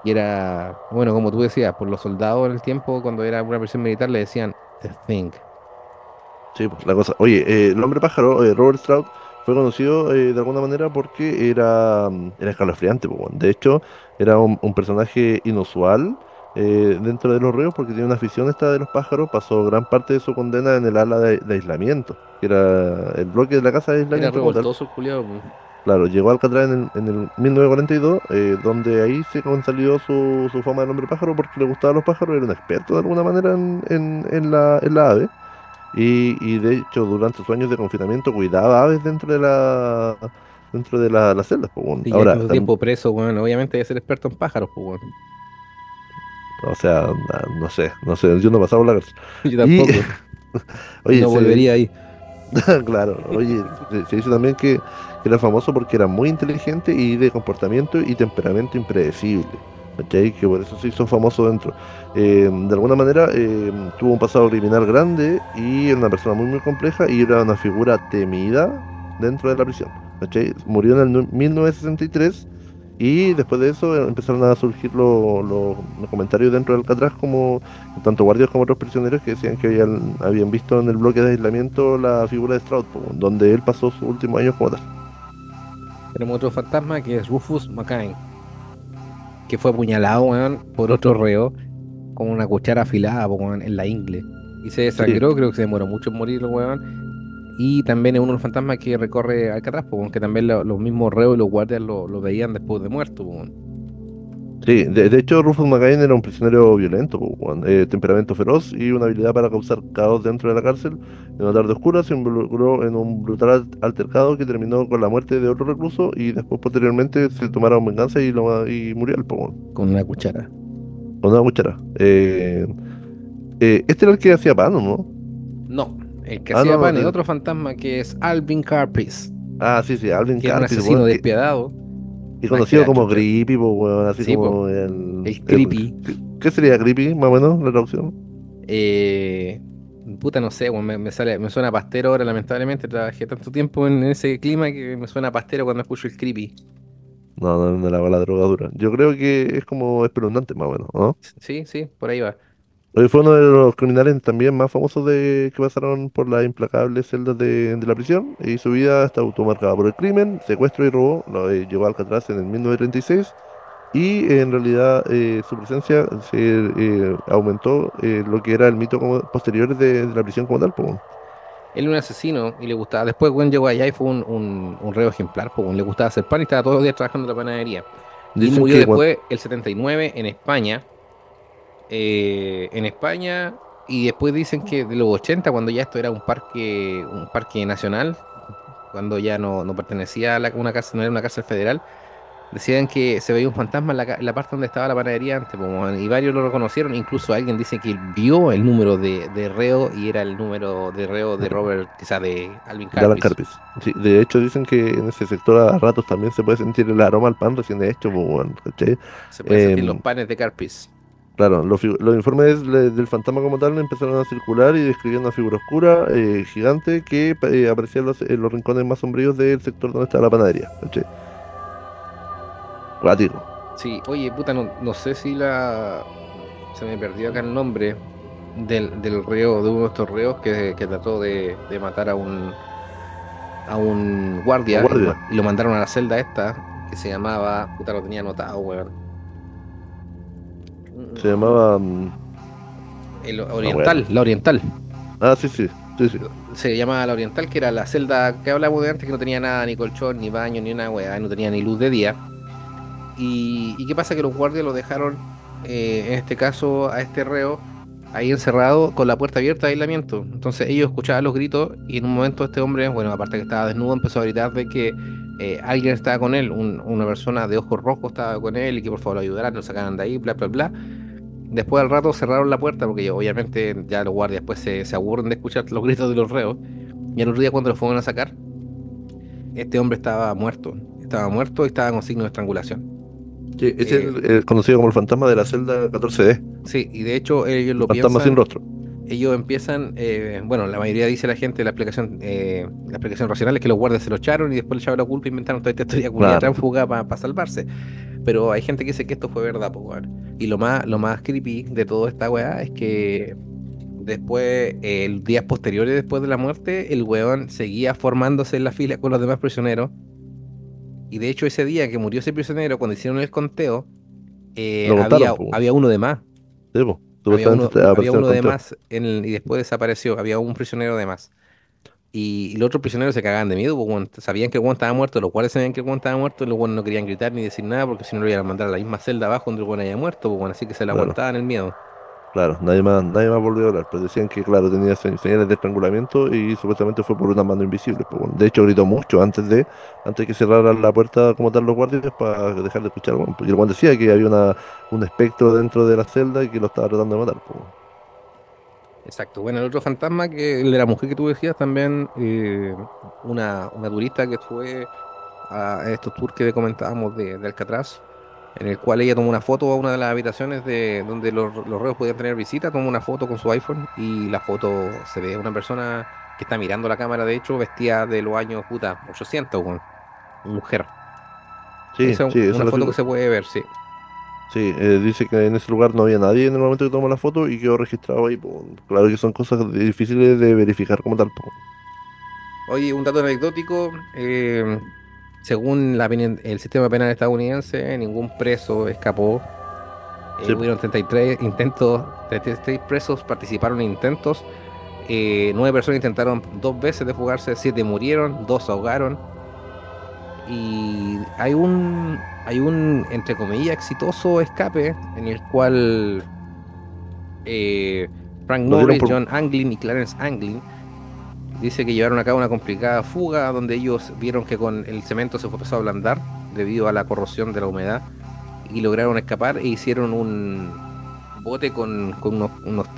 Y era, bueno, como tú decías, por los soldados en el tiempo, cuando era una prisión militar, le decían The Thing. Sí, pues la cosa. Oye, el hombre pájaro, Robert Stroud, fue conocido de alguna manera porque era escalofriante, pues, weón. De hecho, era un personaje inusual dentro de los reos porque tiene una afición esta de los pájaros. Pasó gran parte de su condena en el ala de aislamiento, que era el bloque de la casa de Era aislamiento como tal. revoltoso el culiao, po. Claro, llegó a Alcatraz en el 1942, donde ahí se consolidó su fama del hombre pájaro porque le gustaban los pájaros, era un experto de alguna manera en la ave. Y de hecho, durante sus años de confinamiento cuidaba aves dentro de las celdas, pues, weón. Y ya Ahora, tanto tiempo preso, bueno, obviamente debe ser experto en pájaros, pues, bueno. o sea, no sé, yo no pasaba por la cárcel. Yo Y, tampoco. Y oye, no volvería ahí. claro, oye, se dice también que era famoso porque era muy inteligente y de comportamiento y temperamento impredecible. ¿Cachai? Que por eso se hizo famoso dentro. De alguna manera tuvo un pasado criminal grande y era una persona muy muy compleja y era una figura temida dentro de la prisión. ¿Cachai? Murió en el 1963 Y después de eso empezaron a surgir los comentarios dentro del Alcatraz, como tanto guardias como otros prisioneros que decían que habían visto en el bloque de aislamiento la figura de Stroud, po, donde él pasó sus últimos años como tal. Tenemos otro fantasma que es Rufus McCain, que fue apuñalado, weón, por otro reo con una cuchara afilada, po, weón, en la ingle. Y se Sí, desangró, creo que se demoró mucho en morir, weón. Y también es uno de los fantasmas que recorre Alcatraz, po, weón, que también los mismos reos y los guardias lo veían después de muerto, po, weón. sí. De hecho, Rufus McCain era un prisionero violento, po, temperamento feroz y una habilidad para causar caos dentro de la cárcel. En una tarde oscura se involucró en un brutal altercado que terminó con la muerte de otro recluso y después posteriormente se tomaron venganza y murió el po, Con una cuchara. con una cuchara. Este era el que hacía pan, ¿o no? No, el que Ah, no, hacía no. pan es otro fantasma que es Alvin Carpis, Sí, sí, Alvin que era un Carpis, asesino weón, despiadado. que Más que conocido la como chucha. Creepy, po, weón, así Sí, po, como el creepy. ¿qué sería Creepy, más o menos, la traducción? Eh, puta, no sé, weón, me suena a pastero ahora, lamentablemente. Trabajé tanto tiempo en ese clima que me suena a pastero cuando escucho el creepy. No, no, no la drogadura. Yo creo que es como espeluznante, más o menos, ¿no? Sí, sí, por ahí va. Hoy fue uno de los criminales también más famosos que pasaron por las implacables celdas de la prisión y su vida está automarcada por el crimen, secuestro y robo. Llegó a Alcatraz en el 1936 y en realidad su presencia se aumentó lo que era el mito posterior de la prisión como tal, po. Él era un asesino y le gustaba. Después, weón, llegó allá y fue un reo ejemplar, pues, weón, le gustaba hacer pan y estaba todos los días trabajando en la panadería. Y él Dicen murió que después, el 79, en España. En España. Y después dicen que de los 80, cuando ya esto era un parque nacional, cuando ya no pertenecía a una cárcel, no era una cárcel federal, decían que se veía un fantasma en la parte donde estaba la panadería antes, po, weón, y varios lo reconocieron, incluso alguien dice que vio el número de reo y era el número de reo de Robert, quizá de Alvin de Alan Carpis. Carpis. Sí, de hecho dicen que en ese sector a ratos también se puede sentir el aroma al pan recién hecho, po, weón, ¿cachai? Se puede sentir los Em, panes de Carpis. Claro, los informes del fantasma como tal empezaron a circular y describían una figura oscura, gigante, que aparecía en los rincones más sombríos del sector donde estaba la panadería. ¿Cachai? Cuático. Sí, oye, puta, no sé si se me perdió acá el nombre del reo, de uno de estos reos que trató de matar a un Los guardia guardias. y lo mandaron a la celda esta, que se llamaba, puta, lo tenía anotado, weón. Se llamaba... El no me acuerdo. Oriental, la Oriental. Sí, sí. Sí, sí. Se llamaba la Oriental, que era la celda que hablamos de antes, que no tenía nada, ni colchón, ni baño, ni una weá, no tenía ni luz de día. Y qué pasa? Que los guardias lo dejaron, en este caso, a este reo, ahí encerrado con la puerta abierta de aislamiento. Entonces ellos escuchaban los gritos y en un momento este hombre, bueno, aparte que estaba desnudo, empezó a gritar de que alguien estaba con él, una persona de ojos rojos estaba con él y que por favor lo ayudaran, lo sacaran de ahí, bla, bla, bla. Después al rato cerraron la puerta porque obviamente ya los guardias después se aburren de escuchar los gritos de los reos. Y al otro día cuando lo fueron a sacar, este hombre estaba muerto y estaba con signos de estrangulación. Sí, es Eh, el conocido como el fantasma de la celda 14D. sí, y de hecho ellos El lo fantasma sin piensan, rostro. ellos empiezan, bueno, la mayoría dice la gente, la explicación racional es que los guardias se lo echaron y después le echaron la culpa e inventaron toda esta historia culia Claro. tránfuga para salvarse. Pero hay gente que dice que esto fue verdad, pues, weón. Y lo más creepy de toda esta weá es que después, días posteriores después de la muerte, el weón seguía formándose en la fila con los demás prisioneros. Y de hecho ese día que murió ese prisionero, cuando hicieron el conteo, Lo contaron, pues. había uno de más. Sí, po. Había Supuestamente uno, había apareció en el uno de conteo. más y después desapareció. Había un prisionero de más. Y los otros prisioneros se cagaban de miedo, porque weón, sabían que el weón estaba muerto, los cuales sabían que el weón estaba muerto, y los weones no querían gritar ni decir nada, porque si no lo iban a mandar a la misma celda abajo donde el weón había muerto, pues, weón, así que se la Claro. aguantaban el miedo. Claro, nadie más volvió a hablar, pero decían que, claro, tenía señales de estrangulamiento y supuestamente fue por una mano invisible. Pues, bueno, de hecho, gritó mucho antes que cerraran la puerta como tal los guardias para dejar de escuchar, bueno, porque el guan decía que había un espectro dentro de la celda y que lo estaba tratando de matar, pues, bueno. Exacto. Bueno, el otro fantasma, que el de la mujer que tú decías, también una turista que fue a estos tours que comentábamos de Alcatraz, en el cual ella tomó una foto a una de las habitaciones de donde los reos podían tener visita, tomó una foto con su iPhone y la foto se ve una persona que está mirando la cámara, de hecho, vestida de los años, puta, 800, weón, mujer. Sí, Esa es sí, esa es una la foto que figura. se puede ver, sí. Sí, dice que en ese lugar no había nadie en el momento que tomó la foto y quedó registrado ahí, po. Claro que son cosas difíciles de verificar como tal, po. Oye, un dato anecdótico, según el sistema penal estadounidense, ningún preso escapó. Sí, po. Hubieron 33 intentos, 33 presos participaron en intentos, 9 personas intentaron 2 veces de fugarse, 7 murieron, 2 se ahogaron, y hay un, entre comillas, exitoso escape en el cual Frank Lo dieron Morris, por... John Anglin y Clarence Anglin dice que llevaron a cabo una complicada fuga donde ellos vieron que con el cemento se empezó a ablandar debido a la corrosión de la humedad y lograron escapar e hicieron un bote con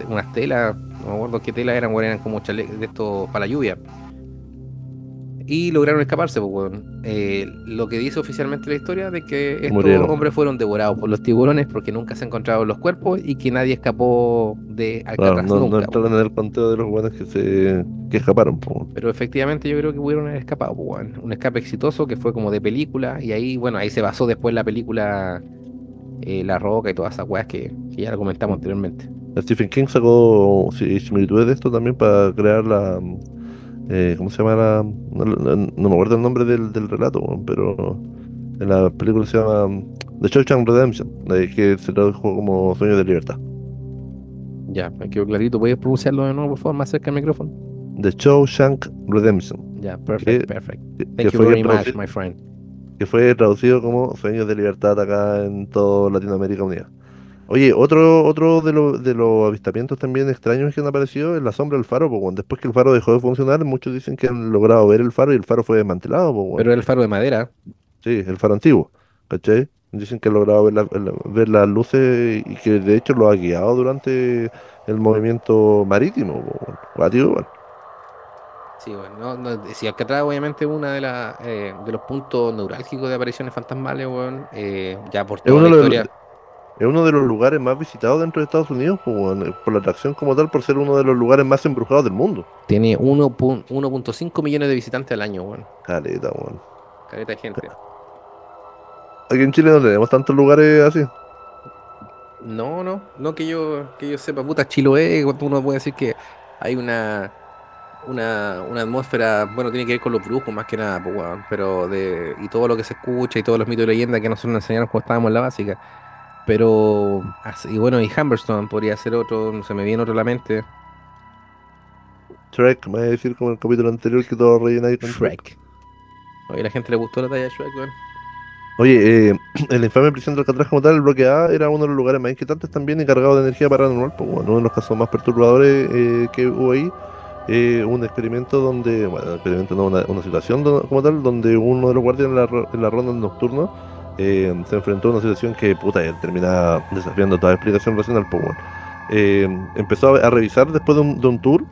unas telas, no me acuerdo qué telas eran, weón, eran como chalecos de estos para la lluvia. Y lograron escaparse, pues, weón. Lo que dice oficialmente la historia de que estos Murieron. hombres fueron devorados por los tiburones porque nunca se encontraron los cuerpos y que nadie escapó de Claro, Alcatraz no nunca, pues. entraron en el conteo de los buenos que escaparon, po. Pero efectivamente yo creo que pudieron haber escapado, pues, weón. Un escape exitoso que fue como de película y ahí, bueno, ahí se basó después la película La Roca y todas esas weas que ya lo comentamos anteriormente. Stephen King sacó similitudes de esto también para crear ¿cómo se llama no me acuerdo el nombre del relato, weón, pero en la película se llama The Shawshank Redemption, que se tradujo como Sueños de Libertad. Ya, me quedó clarito. ¿Puedes pronunciarlo de nuevo, por favor, más cerca del micrófono? The Shawshank Redemption, Ya, perfect, que, perfect. que Thank you fue very much, my friend. como Sueños de Libertad acá en toda Latinoamérica Unida. Oye, otro de los avistamientos también extraños que han aparecido es la sombra del faro, pues, weón. Después que el faro dejó de funcionar, muchos dicen que han logrado ver el faro y el faro fue desmantelado, pues, weón. Pero el faro de madera Sí, el faro antiguo, ¿cachai? Dicen que han logrado ver las luces y que de hecho lo ha guiado durante el movimiento marítimo, pues, weón. Cuático, igual. sí, bueno, si Alcatraz obviamente es una de los puntos neurálgicos de apariciones fantasmales, weón, ya por Es toda uno la de los, historia, es uno de los lugares más visitados dentro de Estados Unidos, pues, weón, por la atracción como tal, por ser uno de los lugares más embrujados del mundo. tiene 1.5 millones de visitantes al año, weón. Caleta, weón. Caleta de gente. Aquí en Chile no tenemos tantos lugares así. No, no, no que yo sepa, puta Chiloé, cuando uno puede decir que hay una atmósfera, bueno, tiene que ver con los brujos más que nada, pues, weón, y todo lo que se escucha y todos los mitos y leyendas que nosotros nos enseñaron cuando estábamos en la básica. Y bueno, y Humberstone podría ser otro, no se me viene otro a la mente. Shrek, me voy a decir como el capítulo anterior que todo rellena ahí con Shrek. Shrek. Oye, a la gente le gustó la talla de Shrek, weón. Oye, en la infame prisión de Alcatraz como tal, el bloque A era uno de los lugares más inquietantes también y cargado de energía paranormal, pues, bueno, uno de los casos más perturbadores que hubo ahí, un experimento donde, bueno, experimento no, una situación como tal, donde uno de los guardias en la ronda nocturna se enfrentó a una situación que, puta, termina desafiando toda explicación racional, pues, bueno. Empezó a revisar después de un tour,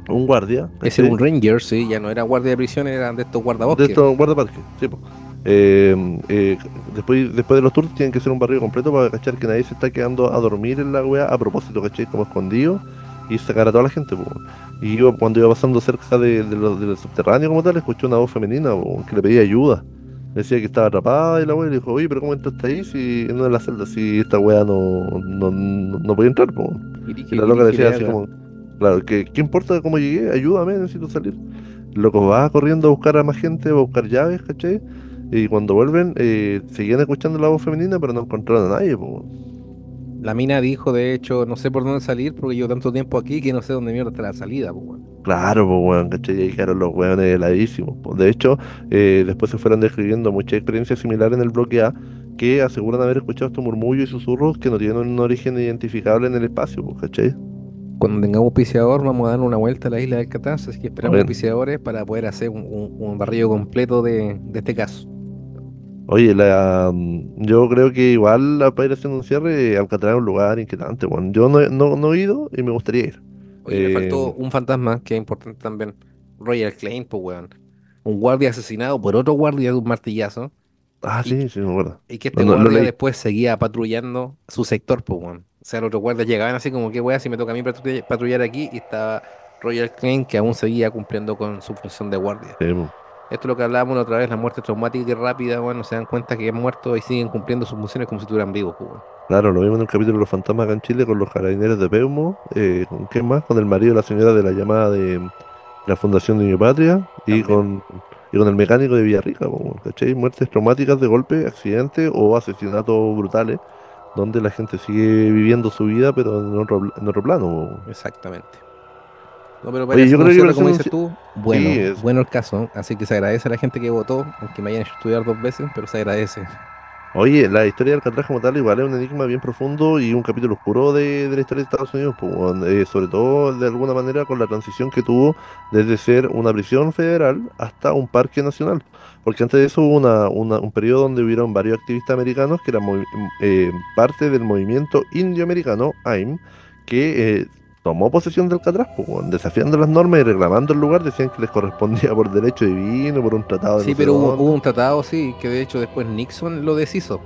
un guardia, Ese era un ¿cachai? Ranger, sí, ya no era guardia de prisión, eran de estos De guardabosques. estos guardaparques, sí, po. Eh, después de los tours tienen que ser un barrio completo para cachar que nadie se está quedando a dormir en la wea a propósito, ¿cachai? Como escondido y sacar a toda la gente, po. Y cuando iba pasando cerca del subterráneo como tal, escuché una voz femenina, po, que le pedía ayuda. Decía que estaba atrapada y la wea le dijo, oye, pero ¿cómo entraste ahí si no en la celda? Si esta wea no podía entrar, po. Y Dirige, la loca dirige, decía le así habla. como, claro, ¿qué importa cómo llegué? Ayúdame, necesito salir. Loco va corriendo a buscar a más gente, a buscar llaves, ¿cachai? Y cuando vuelven, seguían escuchando la voz femenina, pero no encontraron a nadie, po. La mina dijo, de hecho, no sé por dónde salir porque llevo tanto tiempo aquí que no sé dónde mierda está la salida, pues, weón. Claro, pues, weón, ¿cachai? Y ahí quedaron los weones heladísimos, po. De hecho, después se fueron describiendo muchas experiencias similares en el bloque A que aseguran haber escuchado estos murmullos y susurros que no tienen un origen identificable en el espacio, pues, ¿cachai? Cuando tengamos auspiciador, vamos a dar una vuelta a la isla del Alcatraz, así que esperamos Oye, auspiciadores para poder hacer un barrido completo de este caso. oye, yo creo que igual para ir haciendo un cierre, Alcatraz es un lugar inquietante, weón. Yo no he ido y me gustaría ir. Oye, me faltó Eh, un fantasma que es importante también. Roger Klein, pues, weón. Un guardia asesinado por otro guardia de un martillazo. Y, sí, sí, me acuerdo. y que Lo, este no- lo guardia leí. después seguía patrullando su sector, pues, weón. O sea, los otros guardias llegaban así como, ¿qué weá si me toca a mí patrullar aquí? Y estaba Roger Klein que aún seguía cumpliendo con su función de guardia. Sí, po. Esto es lo que hablábamos la otra vez, la muerte traumática y rápida, bueno, se dan cuenta que han muerto y siguen cumpliendo sus funciones como si estuvieran vivos, pues, weón. Claro, lo vimos en el capítulo de los fantasmas acá en Chile con los carabineros de Peumo, ¿con qué más? Con el marido de la señora de la llamada de la Fundación Niño Patria También. y con el mecánico de Villarrica, po, ¿cachai? Muertes traumáticas de golpe, accidentes o asesinatos brutales, donde la gente sigue viviendo su vida, pero en otro plano, po. Exactamente. No, pero para ir Oye, yo haciendo un creo que para cierre, hacer como un... dices tú, Sí, bueno, bueno el caso, así que se agradece a la gente que votó, aunque me hayan hecho estudiar 2 veces, pero se agradece. oye, la historia de Alcatraz como tal igual es un enigma bien profundo y un capítulo oscuro de la historia de Estados Unidos, pues, weón, sobre todo de alguna manera con la transición que tuvo desde ser una prisión federal hasta un parque nacional. Porque antes de eso hubo un periodo donde hubieron varios activistas americanos que eran parte del movimiento indio-americano, AIM, que tomó posesión de Alcatraz, pues, weón, desafiando las normas y reclamando el lugar, decían que les correspondía por derecho divino, por un tratado de no Sí, sé pero hubo dónde. un tratado, sí, que de hecho después Nixon lo deshizo.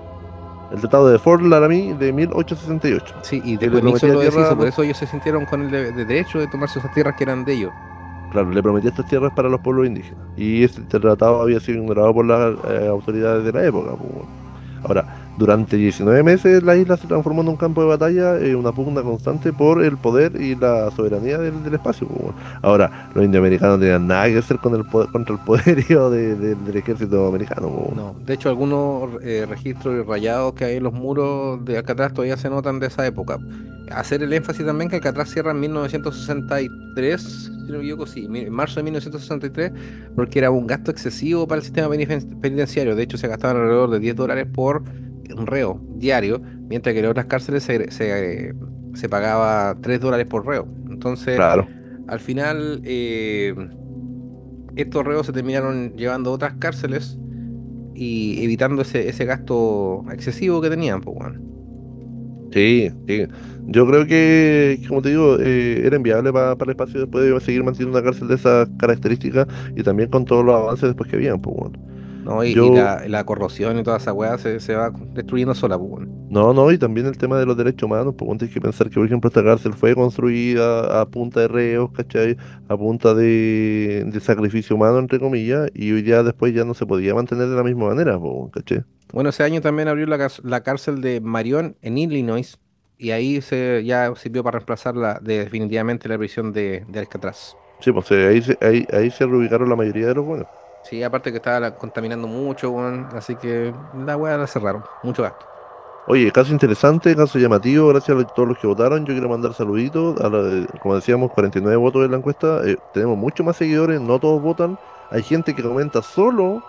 El Tratado de Fort Laramie de 1868, Sí, y que le después Nixon prometía lo tierra deshizo, a por los, eso ellos se sintieron con el de derecho de tomarse esas tierras que eran de ellos. claro, le prometía estas tierras para los pueblos indígenas. Y este tratado había sido ignorado por las autoridades de la época, pues, bueno. Ahora, durante 19 meses la isla se transformó en un campo de batalla, una pugna constante por el poder y la soberanía del espacio, pues, bueno. Ahora, los indioamericanos no tenían nada que hacer con contra el poderío del ejército americano, pues, bueno. No, de hecho algunos registros y rayados que hay en los muros de Alcatraz todavía se notan de esa época. Hacer el énfasis también que Alcatraz cierra en 1963, si no me equivoco, sí, en marzo de 1963, porque era un gasto excesivo para el sistema penitenciario. De hecho, se gastaban alrededor de $10 por un reo diario, mientras que en otras cárceles se pagaba $3 por reo. Entonces, Claro. al final, estos reos se terminaron llevando a otras cárceles y evitando ese gasto excesivo que tenían, pues, bueno. Sí, sí. Yo creo que, como te digo, era inviable para el espacio después de seguir manteniendo una cárcel de esas características y también con todos los avances después que habían, pues, bueno. ¿No? Y Yo, la corrosión y toda esa weá se va destruyendo sola, pues, bueno. no, no, y también el tema de los derechos humanos, pues, bueno, tienes que pensar que, por ejemplo, esta cárcel fue construida a punta de reos, ¿cachai? A punta de sacrificio humano, entre comillas, y hoy día después ya no se podía mantener de la misma manera, pues, bueno, ¿cachai? Bueno, ese año también abrió la cárcel de Marion en Illinois y ahí ya sirvió para reemplazar definitivamente la prisión de Alcatraz. Sí, pues ahí se reubicaron la mayoría de los buenos. Sí, aparte que estaba contaminando mucho, weón, así que la weá la cerraron, mucho gasto. Oye, caso interesante, caso llamativo, gracias a todos los que votaron. Yo quiero mandar saluditos. Como decíamos, 49 votos en la encuesta. Tenemos muchos más seguidores, no todos votan. Hay gente que comenta solo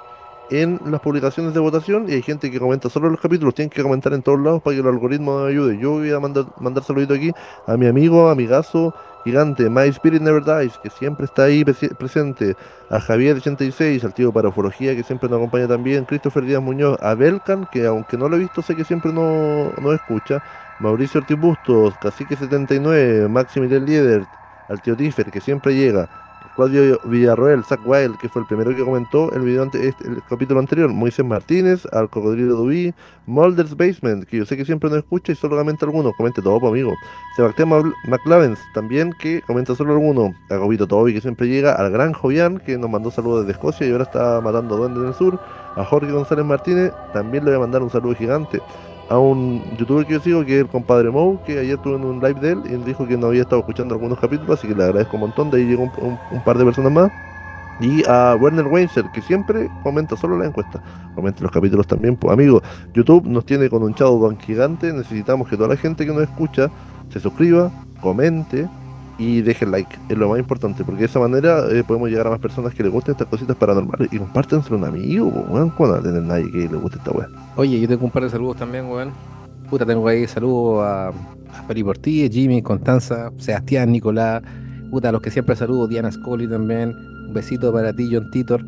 en las publicaciones de votación y hay gente que comenta solo en los capítulos. Tienen que comentar en todos lados para que el algoritmo ayude. Yo voy a mandar saluditos aquí a mi amigo, amigazo gigante, My Spirit Never Dies, que siempre está ahí presente. A Javier86, al tío Parafología, que siempre nos acompaña también. Christopher Díaz Muñoz, a Belkan, que aunque no lo he visto, sé que siempre no escucha. Mauricio Ortiz Bustos, Cacique79, Maximilian Lieder, al tío Tiffer, que siempre llega. Claudio Villarroel, Zack Wild, que fue el primero que comentó el video el capítulo anterior, Moisés Martínez, al Cocodrilo Dubí, Mulder's Basement, que yo sé que siempre no escucha y solamente algunos, comente todo, pues, amigo. Sebastián McLavens, también que comenta solo alguno, a Gobito Toby, que siempre llega, al Gran Jovian, que nos mandó saludos desde Escocia y ahora está matando duendes en el sur, a Jorge González Martínez, también le voy a mandar un saludo gigante a un youtuber que yo sigo, que es el compadre Mou, que ayer tuve en un live de él y él dijo que no había estado escuchando algunos capítulos, así que le agradezco un montón. De ahí llegó un par de personas más. Y a Werner Weinzer, que siempre comenta solo la encuesta. Comenta los capítulos también. Pues, amigo, YouTube nos tiene con un shadowban gigante. Necesitamos que toda la gente que nos escucha se suscriba, comente y deje like. Es lo más importante, porque de esa manera podemos llegar a más personas que les gusten estas cositas paranormales. Y compártenselo a un amigo, pues, weón. ¿Cómo no va a tener nadie que le guste esta weá? Oye, yo tengo un par de saludos también, weón. Puta, tengo ahí saludos a Felipe Ortiz, Jimmy, Constanza, Sebastián, Nicolás. Puta, a los que siempre saludo, Diana Scully también. Un besito para ti, John Titor,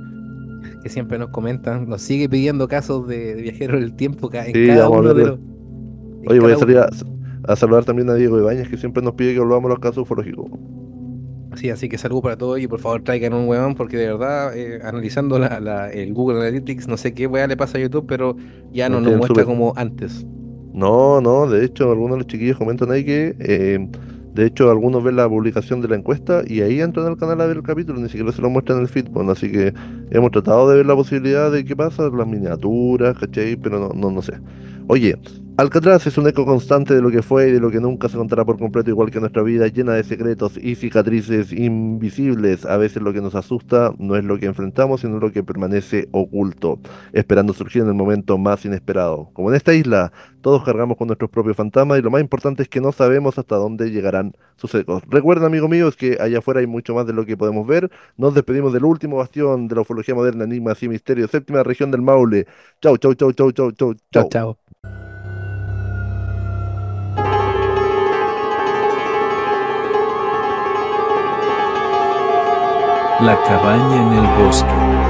que siempre nos comentan. Nos sigue pidiendo casos de viajeros del tiempo en Sí, cada vamos a uno de ver. los. En Oye, voy a cada salir uno. a saludar también a Diego Ibáñez, que siempre nos pide que volvamos a los casos ufológicos. Sí, así que saludos para todos y por favor traigan un weón, porque de verdad, analizando el Google Analytics, no sé qué weá le pasa a YouTube, pero ya no Nos nos tienen muestra súper. como antes. No, no, de hecho, algunos de los chiquillos comentan ahí que De hecho, algunos ven la publicación de la encuesta y ahí entran al canal a ver el capítulo, ni siquiera se lo muestran en el feed, bueno, así que hemos tratado de ver la posibilidad de qué pasa, las miniaturas, ¿cachai? Pero no sé. Oye, Alcatraz es un eco constante de lo que fue y de lo que nunca se contará por completo, igual que nuestra vida llena de secretos y cicatrices invisibles. A veces lo que nos asusta no es lo que enfrentamos, sino lo que permanece oculto, esperando surgir en el momento más inesperado. Como en esta isla. Todos cargamos con nuestros propios fantasmas y lo más importante es que no sabemos hasta dónde llegarán sus ecos. Recuerda, amigo mío, es que allá afuera hay mucho más de lo que podemos ver. Nos despedimos del último bastión de la ufología moderna, enigmas y misterios, séptima región del Maule. Chau, chau, chau, chau, chau, chau, Chao, chau. chao. La cabaña en el bosque.